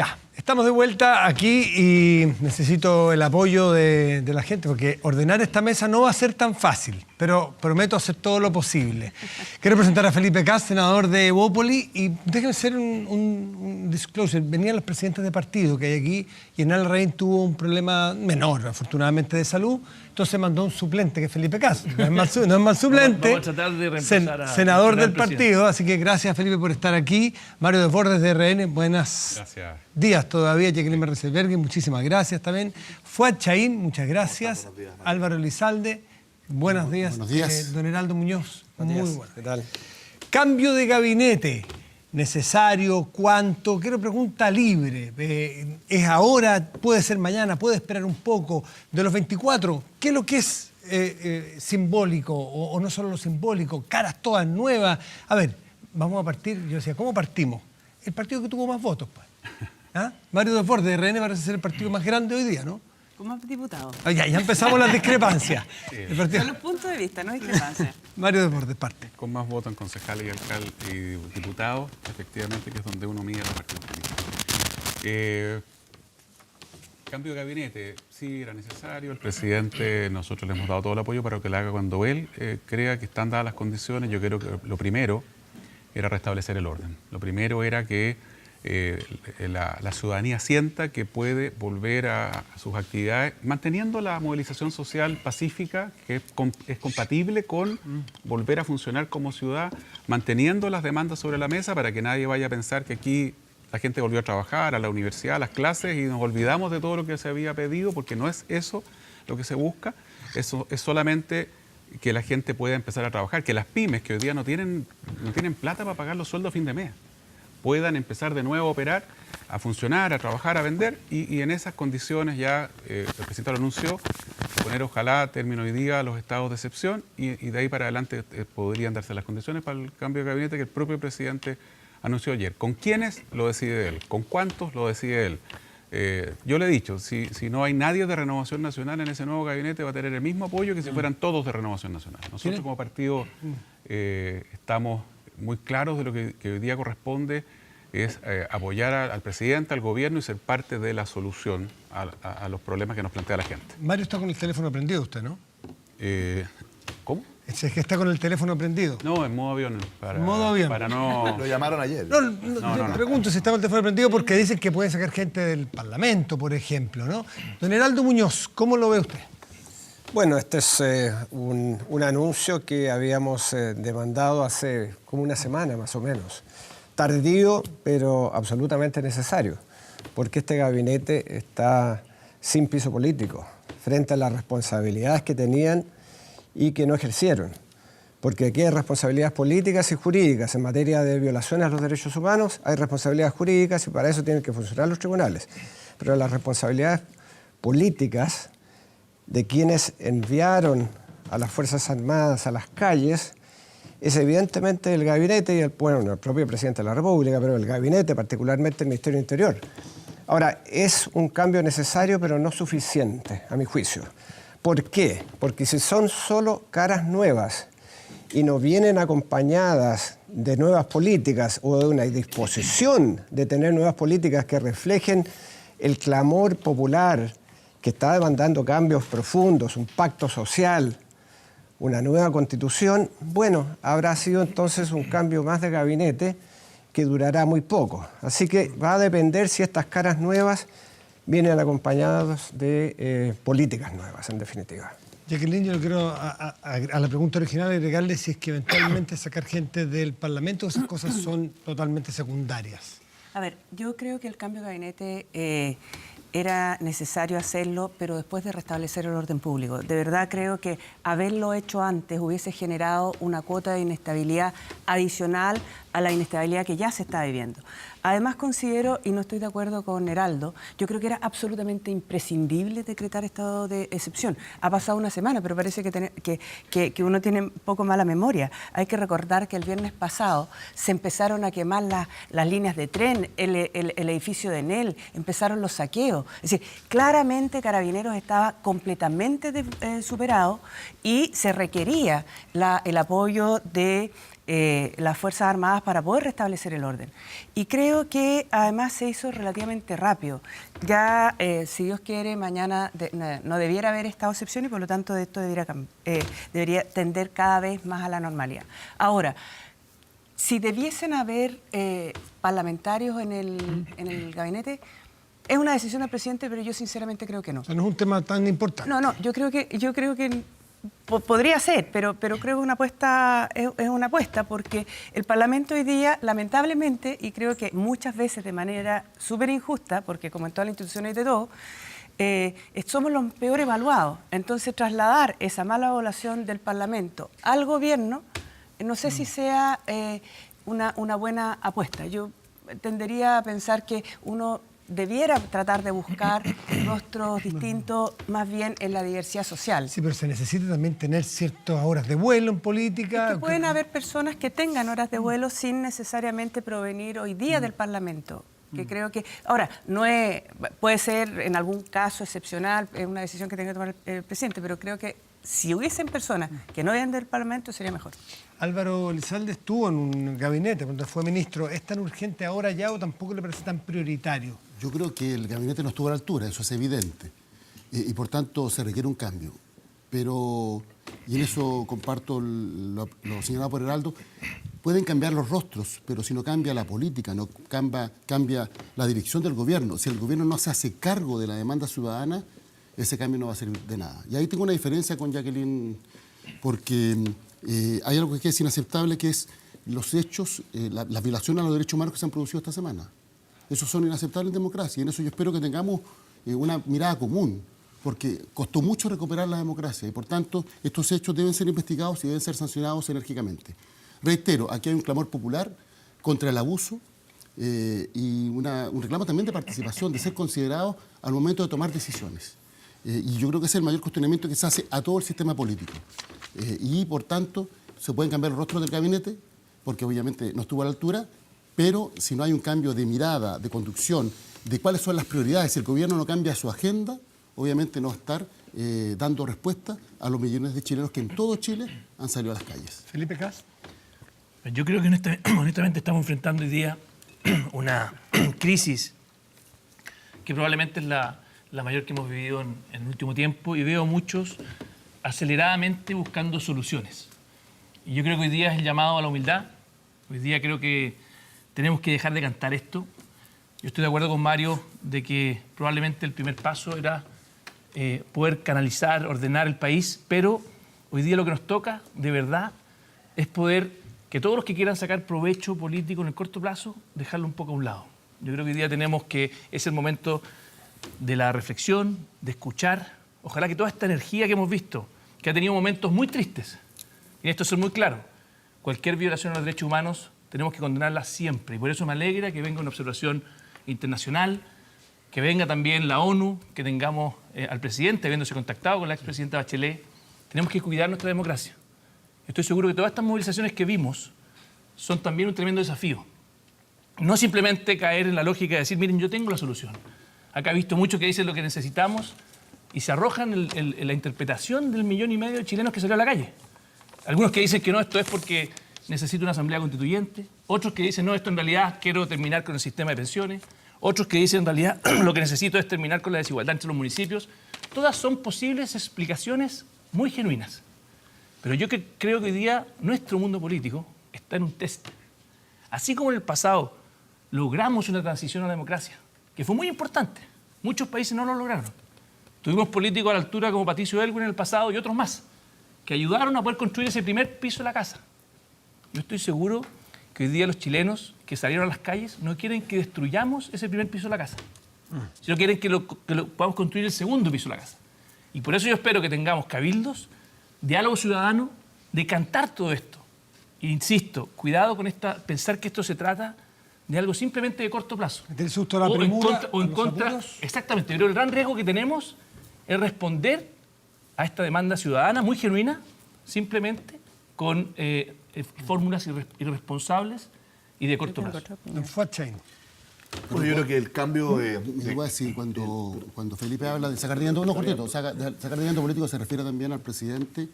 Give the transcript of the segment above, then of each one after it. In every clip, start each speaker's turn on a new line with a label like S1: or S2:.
S1: Ya, estamos de vuelta aquí y necesito el apoyo de la gente porque ordenar esta mesa no va a ser tan fácil, pero prometo hacer todo lo posible. Quiero presentar a Felipe Kast, senador de Evópoli, y déjenme hacer un disclosure. Venían los presidentes de partido que hay aquí y Enal Larraín tuvo un problema menor, afortunadamente, de salud, entonces mandó un suplente que es Felipe Kast. No es mal suplente,
S2: vamos a tratar de reemplazar
S1: senador del partido, así que gracias Felipe por estar aquí. Mario Desbordes de RN, buenas días todavía. Jacqueline Mercebergui, muchísimas gracias también. Fuad Chaín, muchas gracias. Álvaro Elizalde, buenos días.
S3: Buenos días.
S1: Don Heraldo Muñoz, muy bueno.
S3: ¿Qué tal?
S1: Cambio de gabinete, necesario, ¿cuánto? Quiero pregunta libre. ¿Es ahora? ¿Puede ser mañana? ¿Puede esperar un poco? De los 24, ¿qué es lo que es simbólico? O no solo lo simbólico, caras todas nuevas. A ver, vamos a partir, yo decía, ¿cómo partimos? El partido que tuvo más votos, pues. ¿Ah? Mario Desbordes de RN parece ser el partido más grande hoy día, ¿no?
S4: Como diputado.
S1: Ya empezamos las discrepancias.
S2: Sí.
S1: Partido...
S4: Son los puntos de vista, no discrepancias.
S1: Mario Desbordes, parte.
S5: Con más votos en concejales y alcaldes y diputados, efectivamente, que es donde uno mide los partidos políticos. Cambio de gabinete, sí, era necesario. El presidente, nosotros le hemos dado todo el apoyo para que lo haga cuando él crea que están dadas las condiciones. Yo creo que lo primero era restablecer el orden. Lo primero era que la ciudadanía sienta que puede volver a sus actividades, manteniendo la movilización social pacífica, que es compatible con volver a funcionar como ciudad, manteniendo las demandas sobre la mesa para que nadie vaya a pensar que aquí la gente volvió a trabajar, a la universidad, a las clases y nos olvidamos de todo lo que se había pedido, porque no es eso lo que se busca. Eso es solamente que la gente pueda empezar a trabajar, que las pymes que hoy día no tienen plata para pagar los sueldos a fin de mes, puedan empezar de nuevo a operar, a funcionar, a trabajar, a vender, y en esas condiciones ya el presidente lo anunció, poner ojalá término hoy día los estados de excepción y de ahí para adelante podrían darse las condiciones para el cambio de gabinete que el propio presidente anunció ayer. ¿Con quiénes? Lo decide él. ¿Con cuántos? Lo decide él. Yo le he dicho, si no hay nadie de Renovación Nacional en ese nuevo gabinete va a tener el mismo apoyo que si fueran todos de Renovación Nacional. Nosotros como partido estamos muy claros de lo que hoy día corresponde es apoyar al presidente, al gobierno y ser parte de la solución a los problemas que nos plantea la gente.
S1: Mario está con el teléfono prendido usted, ¿no?
S5: ¿Cómo?
S1: Es que está con el teléfono prendido.
S5: No, en modo avión.
S1: En modo avión.
S5: Para no...
S3: Lo llamaron ayer.
S1: No. Pregunto si está con el teléfono prendido porque dicen que puede sacar gente del Parlamento, por ejemplo, ¿no? Don Heraldo Muñoz, ¿cómo lo ve usted?
S6: Bueno, este es un anuncio que habíamos demandado hace como una semana más o menos. Tardío, pero absolutamente necesario, porque este gabinete está sin piso político frente a las responsabilidades que tenían y que no ejercieron. Porque aquí hay responsabilidades políticas y jurídicas. En materia de violaciones a los derechos humanos hay responsabilidades jurídicas y para eso tienen que funcionar los tribunales. Pero las responsabilidades políticas de quienes enviaron a las Fuerzas Armadas a las calles es evidentemente el gabinete y el propio presidente de la República, pero el gabinete, particularmente el Ministerio del Interior. Ahora, es un cambio necesario, pero no suficiente, a mi juicio. ¿Por qué? Porque si son solo caras nuevas y no vienen acompañadas de nuevas políticas o de una disposición de tener nuevas políticas que reflejen el clamor popular que está demandando cambios profundos, un pacto social, una nueva constitución, bueno, habrá sido entonces un cambio más de gabinete que durará muy poco. Así que va a depender si estas caras nuevas vienen acompañadas de políticas nuevas, en definitiva.
S1: Jacqueline, yo quiero a la pregunta original agregarle si es que eventualmente sacar gente del Parlamento, esas cosas son totalmente secundarias.
S4: A ver, yo creo que el cambio de gabinete era necesario hacerlo, pero después de restablecer el orden público. De verdad creo que haberlo hecho antes hubiese generado una cuota de inestabilidad adicional a la inestabilidad que ya se está viviendo. Además considero, y no estoy de acuerdo con Heraldo, yo creo que era absolutamente imprescindible decretar estado de excepción. Ha pasado una semana, pero parece que uno tiene un poco mala memoria. Hay que recordar que el viernes pasado se empezaron a quemar las líneas de tren, el edificio de Enel, empezaron los saqueos. Es decir, claramente Carabineros estaba completamente superado y se requería el apoyo de las Fuerzas Armadas para poder restablecer el orden. Y creo que además se hizo relativamente rápido. Ya, si Dios quiere, mañana no debiera haber estado de excepción y por lo tanto esto debería tender cada vez más a la normalidad. Ahora, si debiesen haber parlamentarios en el gabinete, es una decisión del presidente, pero yo sinceramente creo que no.
S1: O sea, no es un tema tan importante.
S4: No, yo creo que podría ser, pero creo que una apuesta es una apuesta, porque el Parlamento hoy día, lamentablemente, y creo que muchas veces de manera súper injusta, porque como en todas las instituciones de todo, somos los peor evaluados. Entonces, trasladar esa mala evaluación del Parlamento al gobierno, no sé si sea una buena apuesta. Yo tendería a pensar que uno debiera tratar de buscar rostros distintos más bien en la diversidad social.
S1: Sí, pero se necesita también tener ciertas horas de vuelo en política.
S4: Es que pueden haber personas que tengan horas de vuelo sin necesariamente provenir hoy día del Parlamento. Que creo que, ahora, puede ser en algún caso excepcional, es una decisión que tenga que tomar el presidente, pero creo que si hubiesen personas que no vienen del Parlamento sería mejor.
S1: Álvaro Elizalde estuvo en un gabinete cuando fue ministro. ¿Es tan urgente ahora ya o tampoco le parece tan prioritario?
S2: Yo creo que el gabinete no estuvo a la altura, eso es evidente, y por tanto se requiere un cambio. Pero, y en eso comparto lo señalado por Heraldo, pueden cambiar los rostros, pero si no cambia la política, no cambia la dirección del gobierno, si el gobierno no se hace cargo de la demanda ciudadana, ese cambio no va a servir de nada. Y ahí tengo una diferencia con Jacqueline, porque hay algo que es inaceptable, que es los hechos, las violaciones a los derechos humanos que se han producido esta semana. Esos son inaceptables en democracia y en eso yo espero que tengamos una mirada común, porque costó mucho recuperar la democracia y por tanto estos hechos deben ser investigados y deben ser sancionados enérgicamente. Reitero, aquí hay un clamor popular contra el abuso y un reclamo también de participación, de ser considerados al momento de tomar decisiones. Y yo creo que ese es el mayor cuestionamiento que se hace a todo el sistema político. Y por tanto se pueden cambiar los rostros del gabinete, porque obviamente no estuvo a la altura, pero si no hay un cambio de mirada, de conducción, de cuáles son las prioridades, si el gobierno no cambia su agenda, obviamente no va a estar dando respuesta a los millones de chilenos que en todo Chile han salido a las calles.
S1: Felipe Cas.
S3: Yo creo que honestamente estamos enfrentando hoy día una crisis que probablemente es la mayor que hemos vivido en el último tiempo y veo muchos aceleradamente buscando soluciones. Y yo creo que hoy día es el llamado a la humildad. Hoy día creo que tenemos que dejar de cantar esto. Yo estoy de acuerdo con Mario de que probablemente el primer paso era poder canalizar, ordenar el país, pero hoy día lo que nos toca, de verdad, es poder que todos los que quieran sacar provecho político en el corto plazo, dejarlo un poco a un lado. Yo creo que hoy día tenemos que, es el momento de la reflexión, de escuchar. Ojalá que toda esta energía que hemos visto, que ha tenido momentos muy tristes, y en esto ser muy claro, cualquier violación a los derechos humanos tenemos que condenarla siempre. Y por eso me alegra que venga una observación internacional, que venga también la ONU, que tengamos al presidente, habiéndose contactado con la expresidenta Bachelet. Tenemos que cuidar nuestra democracia. Estoy seguro que todas estas movilizaciones que vimos son también un tremendo desafío. No simplemente caer en la lógica de decir, miren, yo tengo la solución. Acá he visto muchos que dicen lo que necesitamos y se arrojan en la interpretación del 1,5 millones de chilenos que salió a la calle. Algunos que dicen que no, esto es porque necesito una asamblea constituyente. Otros que dicen, no, esto en realidad quiero terminar con el sistema de pensiones. Otros que dicen, en realidad, lo que necesito es terminar con la desigualdad entre los municipios. Todas son posibles explicaciones muy genuinas. Pero yo creo que hoy día nuestro mundo político está en un test. Así como en el pasado logramos una transición a la democracia, que fue muy importante. Muchos países no lo lograron. Tuvimos políticos a la altura como Patricio Aylwin en el pasado y otros más, que ayudaron a poder construir ese primer piso de la casa. Yo estoy seguro que hoy día los chilenos que salieron a las calles no quieren que destruyamos ese primer piso de la casa, sino quieren que podamos construir el segundo piso de la casa. Y por eso yo espero que tengamos cabildos, diálogo ciudadano, de cantar todo esto. E insisto, cuidado con pensar que esto se trata de algo simplemente de corto plazo.
S1: ¿Del susto a la premura?
S3: O en contra, exactamente. Pero el gran riesgo que tenemos es responder a esta demanda ciudadana muy genuina, simplemente con fórmulas irresponsables y de corto plazo.
S1: En Fuachain.
S7: Bueno, yo creo que el cambio
S2: Le voy a decir, cuando Felipe habla de sacar dinero, no, cortito, sacar dinero político se refiere también al presidente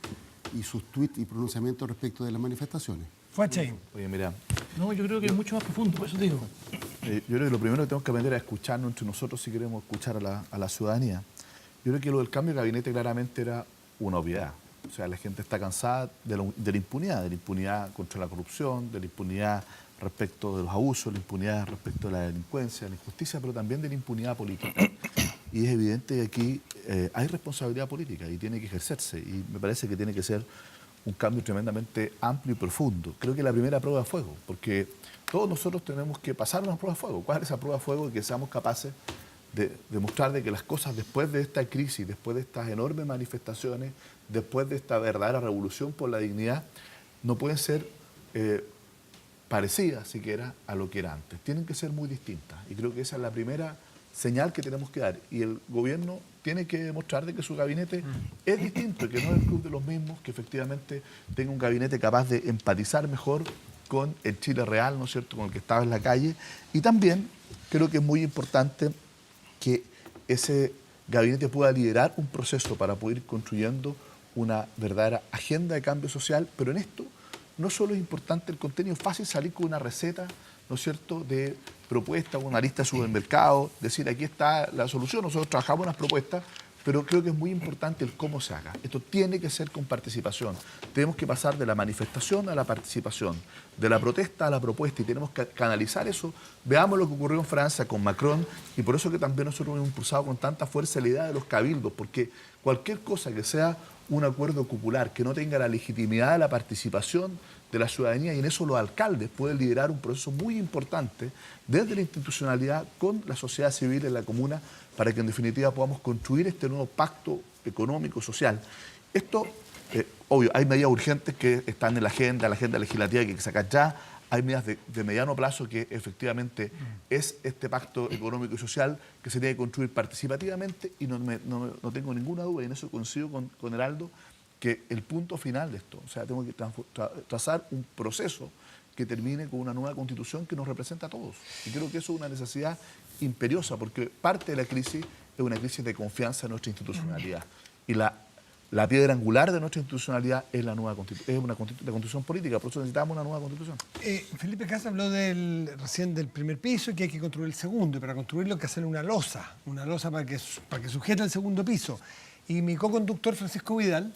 S2: y sus tuits y pronunciamientos respecto de las manifestaciones.
S1: Fuachain.
S7: Oye, mira,
S3: No, yo creo que es mucho más profundo, por eso digo.
S7: yo creo que lo primero que tenemos que aprender es a escucharnos entre nosotros si queremos escuchar a la ciudadanía. Yo creo que lo del cambio de gabinete claramente era una obviedad. O sea, la gente está cansada de la impunidad contra la corrupción, de la impunidad respecto de los abusos, de la impunidad respecto de la delincuencia, de la injusticia, pero también de la impunidad política. Y es evidente que aquí hay responsabilidad política y tiene que ejercerse. Y me parece que tiene que ser un cambio tremendamente amplio y profundo. Creo que la primera prueba de fuego, porque todos nosotros tenemos que pasar una prueba de fuego. ¿Cuál es esa prueba de fuego? Que seamos capaces de demostrar de que las cosas después de esta crisis, después de estas enormes manifestaciones, después de esta verdadera revolución por la dignidad, no pueden ser parecidas siquiera a lo que era antes. Tienen que ser muy distintas. Y creo que esa es la primera señal que tenemos que dar. Y el gobierno tiene que demostrar de que su gabinete es distinto, que no es el club de los mismos, que efectivamente tenga un gabinete capaz de empatizar mejor con el Chile real, ¿no es cierto?, con el que estaba en la calle. Y también creo que es muy importante que ese gabinete pueda liderar un proceso para poder ir construyendo una verdadera agenda de cambio social, pero en esto no solo es importante el contenido, es fácil salir con una receta, ¿no es cierto?, de propuesta, una lista de supermercados, decir aquí está la solución, nosotros trabajamos unas propuestas, pero creo que es muy importante el cómo se haga. Esto tiene que ser con participación. Tenemos que pasar de la manifestación a la participación, de la protesta a la propuesta, y tenemos que canalizar eso. Veamos lo que ocurrió en Francia con Macron, y por eso que también nosotros hemos impulsado con tanta fuerza la idea de los cabildos, porque cualquier cosa que sea un acuerdo popular, que no tenga la legitimidad de la participación de la ciudadanía, y en eso los alcaldes pueden liderar un proceso muy importante desde la institucionalidad con la sociedad civil en la comuna, para que en definitiva podamos construir este nuevo pacto económico, social. Esto, obvio, hay medidas urgentes que están en la agenda legislativa que hay que sacar ya, hay medidas de mediano plazo que efectivamente es este pacto económico y social que se tiene que construir participativamente, y no tengo ninguna duda, y en eso coincido con Heraldo, que el punto final de esto, o sea, tenemos que trazar un proceso que termine con una nueva constitución que nos representa a todos. Y creo que eso es una necesidad imperiosa, porque parte de la crisis es una crisis de confianza en nuestra institucionalidad. Y la piedra angular de nuestra institucionalidad es la constitución política, por eso necesitamos una nueva constitución.
S1: Felipe Cast habló recién del primer piso y que hay que construir el segundo, y para construirlo hay que hacer una losa para que sujete el segundo piso. Y mi co-conductor Francisco Vidal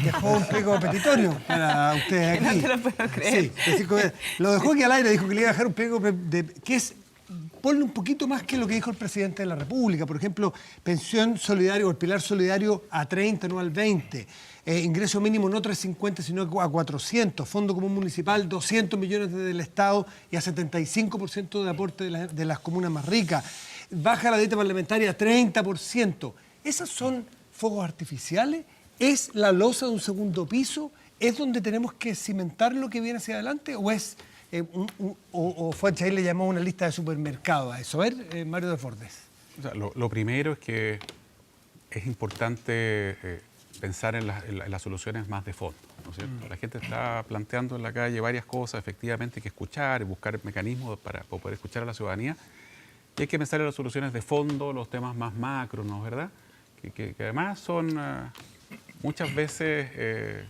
S1: dejó un pliego petitorio para ustedes aquí.
S4: No te lo puedo creer.
S1: Sí, Francisco Vidal. Lo dejó aquí al aire, dijo que le iba a dejar un pliego que es ponle un poquito más que lo que dijo el presidente de la República. Por ejemplo, pensión solidaria o el pilar solidario a 30, no al 20. Ingreso mínimo no 350, sino a 400. Fondo común municipal, 200 millones del Estado y a 75% de aporte de las comunas más ricas. Baja la dieta parlamentaria a 30%. ¿Esas son fuegos artificiales? ¿Es la losa de un segundo piso? ¿Es donde tenemos que cimentar lo que viene hacia adelante? ¿O es o Fuachain le llamó una lista de supermercados a eso? A ver, Mario de Fordes.
S5: O sea, lo primero es que es importante pensar en las soluciones más de fondo, ¿no es cierto? La gente está planteando en la calle varias cosas, efectivamente hay que escuchar y buscar mecanismos para poder escuchar a la ciudadanía. Y hay que pensar en las soluciones de fondo, los temas más macro, ¿no es verdad? Que además son muchas veces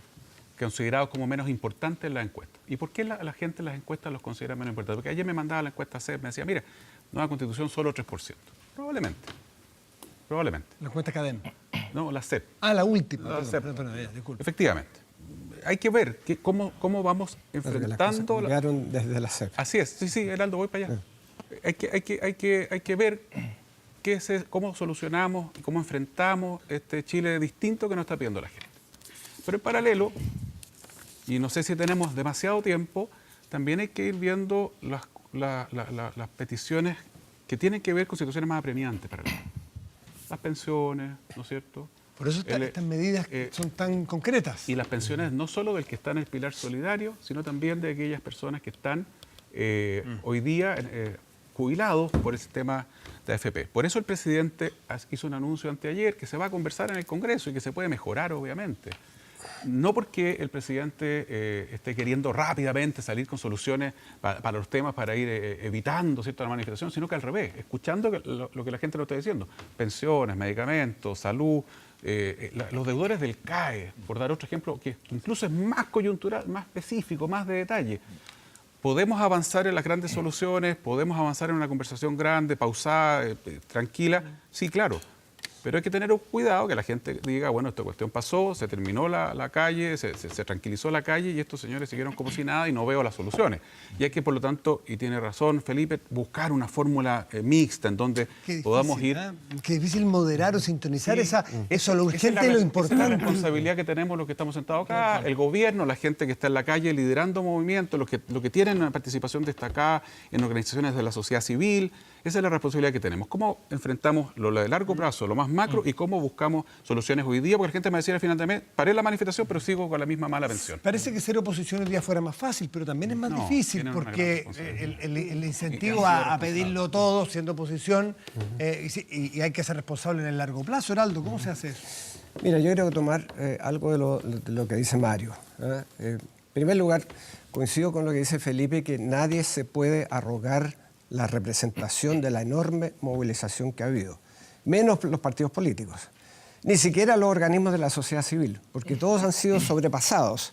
S5: considerados como menos importantes en las encuestas. ¿Y por qué la gente en las encuestas los considera menos importantes? Porque ayer me mandaba la encuesta CEP, me decía, mira, nueva constitución solo 3%. Probablemente.
S1: La encuesta CADEM.
S5: No, la CEP.
S1: Ah, la última.
S5: La CEP.
S1: Disculpe.
S5: Efectivamente. Hay que ver cómo vamos enfrentando...
S6: Llegaron desde la CEP.
S5: Así es. Sí, Heraldo, voy para allá. Hay que ver cómo solucionamos y cómo enfrentamos este Chile distinto que nos está pidiendo la gente. Pero en paralelo, y no sé si tenemos demasiado tiempo, también hay que ir viendo las peticiones que tienen que ver con situaciones más apremiantes para las pensiones, ¿no es cierto?
S1: Por eso estas medidas son tan concretas.
S5: Y las pensiones no solo del que está en el pilar solidario, sino también de aquellas personas que están hoy día jubilados por el sistema de AFP. Por eso el presidente hizo un anuncio anteayer que se va a conversar en el Congreso y que se puede mejorar, obviamente. no porque el presidente esté queriendo rápidamente salir con soluciones para los temas, para ir evitando cierta manifestación, sino que al revés, escuchando lo que la gente lo está diciendo. Pensiones, medicamentos, salud, los deudores del CAE, por dar otro ejemplo, que incluso es más coyuntural, más específico, más de detalle. Podemos avanzar en las grandes soluciones, podemos avanzar en una conversación grande, pausada, tranquila, sí, claro. Pero hay que tener cuidado que la gente diga, bueno, esta cuestión pasó, se terminó la calle, se tranquilizó la calle y estos señores siguieron como si nada y no veo las soluciones. Y hay que, por lo tanto, y tiene razón Felipe, buscar una fórmula mixta en donde podamos ir...
S1: Qué difícil moderar o sintonizar eso, lo urgente y lo importante.
S5: Esa es la responsabilidad que tenemos los que estamos sentados acá, el gobierno, la gente que está en la calle liderando movimientos, los que tienen una participación destacada en organizaciones de la sociedad civil. Esa es la responsabilidad que tenemos. ¿Cómo enfrentamos lo de largo plazo, lo más macro, y cómo buscamos soluciones hoy día? Porque la gente me decía al final de mes, paré la manifestación, pero sigo con la misma mala pensión.
S1: Parece que ser oposición hoy día fuera más fácil, pero también es más difícil, porque el incentivo a pedirlo todo siendo oposición, y hay que ser responsable en el largo plazo. Heraldo, ¿cómo se hace eso?
S6: Mira, yo quiero tomar algo de lo que dice Mario. En primer lugar, coincido con lo que dice Felipe, que nadie se puede arrogar la representación de la enorme movilización que ha habido, menos los partidos políticos, ni siquiera los organismos de la sociedad civil, porque todos han sido sobrepasados.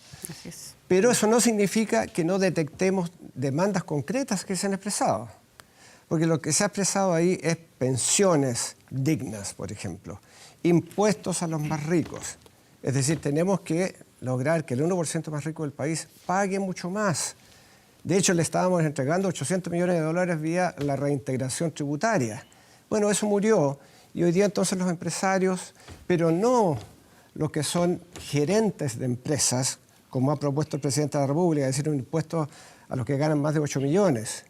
S6: Pero eso no significa que no detectemos demandas concretas que se han expresado, porque lo que se ha expresado ahí es pensiones dignas, por ejemplo, impuestos a los más ricos. Es decir, tenemos que lograr que el 1% más rico del país pague mucho más. De hecho, le estábamos entregando 800 millones de dólares vía la reintegración tributaria. Bueno, eso murió y hoy día entonces los empresarios, pero no los que son gerentes de empresas, como ha propuesto el presidente de la República, es decir, un impuesto a los que ganan más de 8 millones.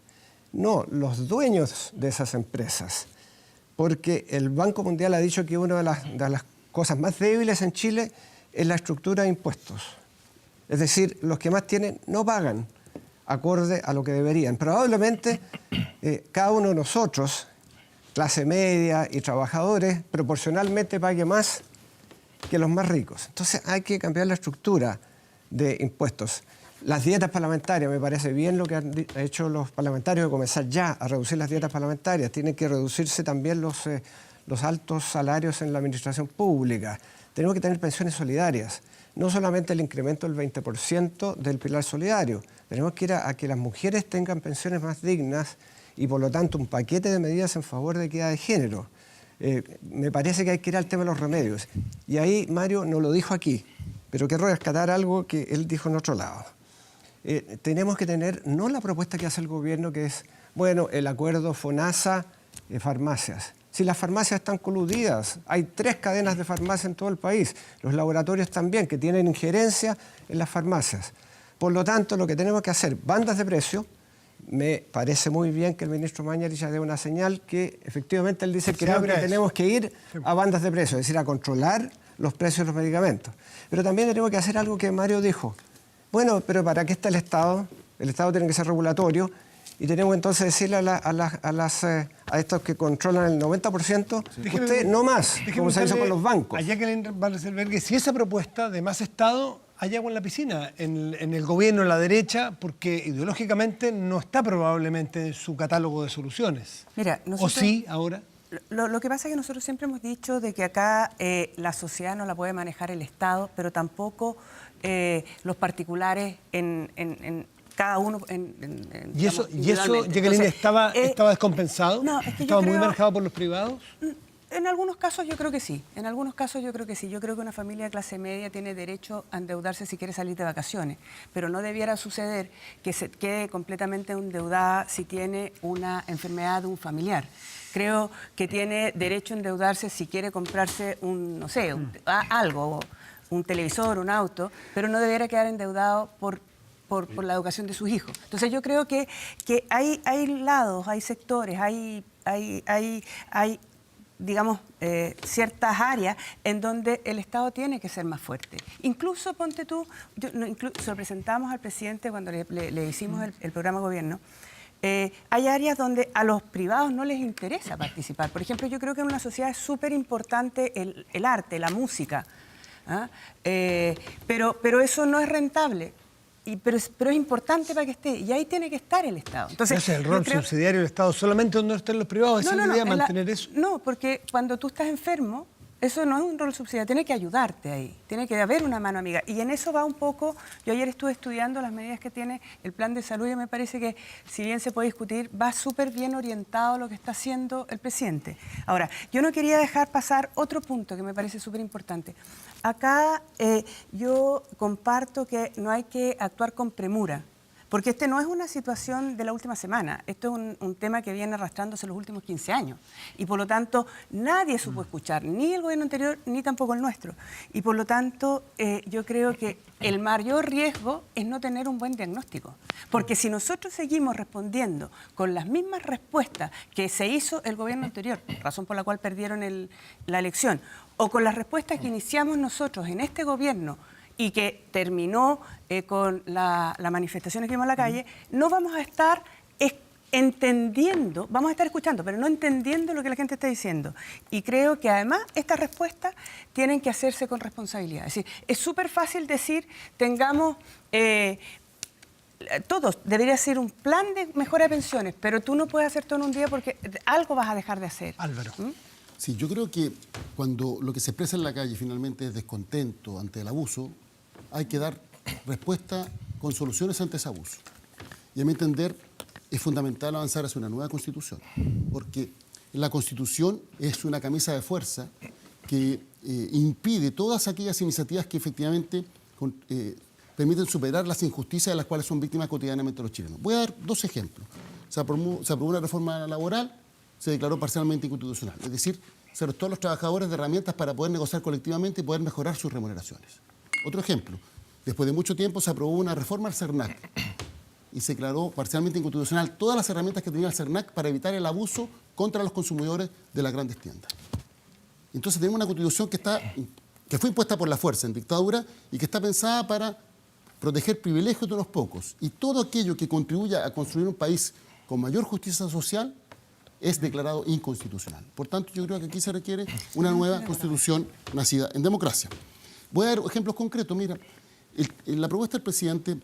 S6: No, los dueños de esas empresas. Porque el Banco Mundial ha dicho que una de las cosas más débiles en Chile es la estructura de impuestos. Es decir, los que más tienen no pagan acorde a lo que deberían. Probablemente cada uno de nosotros, clase media y trabajadores, proporcionalmente pague más que los más ricos. Entonces hay que cambiar la estructura de impuestos. Las dietas parlamentarias, me parece bien lo que han hecho los parlamentarios de comenzar ya a reducir las dietas parlamentarias. Tienen que reducirse también los altos salarios en la administración pública. Tenemos que tener pensiones solidarias. No solamente el incremento del 20% del pilar solidario. Tenemos que ir a que las mujeres tengan pensiones más dignas y, por lo tanto, un paquete de medidas en favor de equidad de género. Me parece que hay que ir al tema de los remedios. Y ahí Mario no lo dijo aquí, pero quiero rescatar algo que él dijo en otro lado. Tenemos que tener, no la propuesta que hace el gobierno, que es, bueno, el acuerdo FONASA-farmacias. Si las farmacias están coludidas, hay 3 cadenas de farmacia en todo el país, los laboratorios también, que tienen injerencia en las farmacias. Por lo tanto, lo que tenemos que hacer, bandas de precio. Me parece muy bien que el ministro Mañalich ya dé una señal que efectivamente él dice que tenemos que ir a bandas de precio, es decir, a controlar los precios de los medicamentos. Pero también tenemos que hacer algo que Mario dijo. Bueno, pero ¿para qué está el Estado? El Estado tiene que ser regulatorio. Y tenemos entonces decirle a estos que controlan el 90%, usted no más, como se hizo con los bancos.
S1: A Jacqueline Van Rysselberghe, si esa propuesta de más Estado, hay agua en la piscina, en el gobierno, en la derecha, porque ideológicamente no está probablemente en su catálogo de soluciones.
S4: Mira,
S1: ¿O sí, ahora?
S4: Lo que pasa es que nosotros siempre hemos dicho de que acá la sociedad no la puede manejar el Estado, pero tampoco los particulares en cada uno
S1: ¿Y eso, Jacqueline, estaba descompensado?
S4: No, es que
S1: ¿Estaba muy manejado por los privados?
S4: En algunos casos yo creo que sí. Yo creo que una familia de clase media tiene derecho a endeudarse si quiere salir de vacaciones, pero no debiera suceder que se quede completamente endeudada si tiene una enfermedad de un familiar. Creo que tiene derecho a endeudarse si quiere comprarse algo, un televisor, un auto, pero no debiera quedar endeudado por la educación de sus hijos. Entonces yo creo que hay lados, hay sectores, hay digamos, ciertas áreas en donde el Estado tiene que ser más fuerte. Incluso, ponte tú, se lo presentamos al presidente cuando le hicimos el programa de gobierno, hay áreas donde a los privados no les interesa participar. Por ejemplo, yo creo que en una sociedad es súper importante el arte, la música. ¿ah? Pero eso no es rentable. Pero es importante para que esté, y ahí tiene que estar el Estado. Entonces,
S1: Ese es el rol subsidiario del Estado, solamente donde estén los privados. ¿Esa es la idea, mantener eso?
S4: No, porque cuando tú estás enfermo, eso no es un rol subsidiario, tiene que ayudarte ahí, tiene que haber una mano amiga. Y en eso va un poco, yo ayer estuve estudiando las medidas que tiene el plan de salud y me parece que, si bien se puede discutir, va súper bien orientado lo que está haciendo el presidente. Ahora, yo no quería dejar pasar otro punto que me parece súper importante. Acá yo comparto que no hay que actuar con premura, porque este no es una situación de la última semana, esto es un tema que viene arrastrándose los últimos 15 años y por lo tanto nadie supo escuchar, ni el gobierno anterior ni tampoco el nuestro. Y por lo tanto yo creo que el mayor riesgo es no tener un buen diagnóstico, porque si nosotros seguimos respondiendo con las mismas respuestas que se hizo el gobierno anterior, razón por la cual perdieron la elección, o con las respuestas que iniciamos nosotros en este gobierno, y que terminó con las manifestaciones que vimos en la calle, no vamos a estar entendiendo, vamos a estar escuchando, pero no entendiendo lo que la gente está diciendo. Y creo que además estas respuestas tienen que hacerse con responsabilidad. Es decir, es súper fácil decir, tengamos... todos, debería ser un plan de mejora de pensiones, pero tú no puedes hacer todo en un día porque algo vas a dejar de hacer.
S1: Álvaro.
S2: Sí, yo creo que cuando lo que se expresa en la calle finalmente es descontento ante el abuso, hay que dar respuesta con soluciones ante ese abuso. Y a mi entender es fundamental avanzar hacia una nueva Constitución, porque la Constitución es una camisa de fuerza que impide todas aquellas iniciativas que efectivamente permiten superar las injusticias de las cuales son víctimas cotidianamente los chilenos. Voy a dar dos ejemplos. Se aprobó una reforma laboral, se declaró parcialmente inconstitucional. Es decir, se restó a los trabajadores de herramientas para poder negociar colectivamente y poder mejorar sus remuneraciones. Otro ejemplo, después de mucho tiempo se aprobó una reforma al CERNAC y se declaró parcialmente inconstitucional todas las herramientas que tenía el CERNAC para evitar el abuso contra los consumidores de las grandes tiendas. Entonces tenemos una constitución que fue impuesta por la fuerza en dictadura y que está pensada para proteger privilegios de unos pocos. Y todo aquello que contribuya a construir un país con mayor justicia social es declarado inconstitucional. Por tanto, yo creo que aquí se requiere una nueva constitución nacida en democracia. Voy a dar ejemplos concretos. Mira, la propuesta del presidente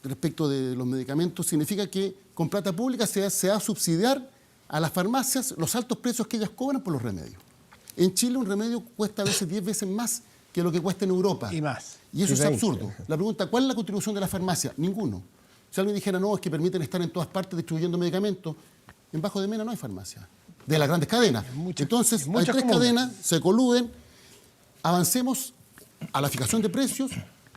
S2: respecto de los medicamentos significa que con plata pública se va a subsidiar a las farmacias los altos precios que ellas cobran por los remedios. En Chile un remedio cuesta a veces 10 veces más que lo que cuesta en Europa.
S1: Y más.
S2: Y eso es absurdo. La pregunta, ¿cuál es la contribución de la farmacia? Ninguno. Si alguien dijera, no, es que permiten estar en todas partes distribuyendo medicamentos, en Bajo de Mena no hay farmacia, de las grandes cadenas. Entonces, hay tres cadenas, se coluden, avancemos a la fijación de precios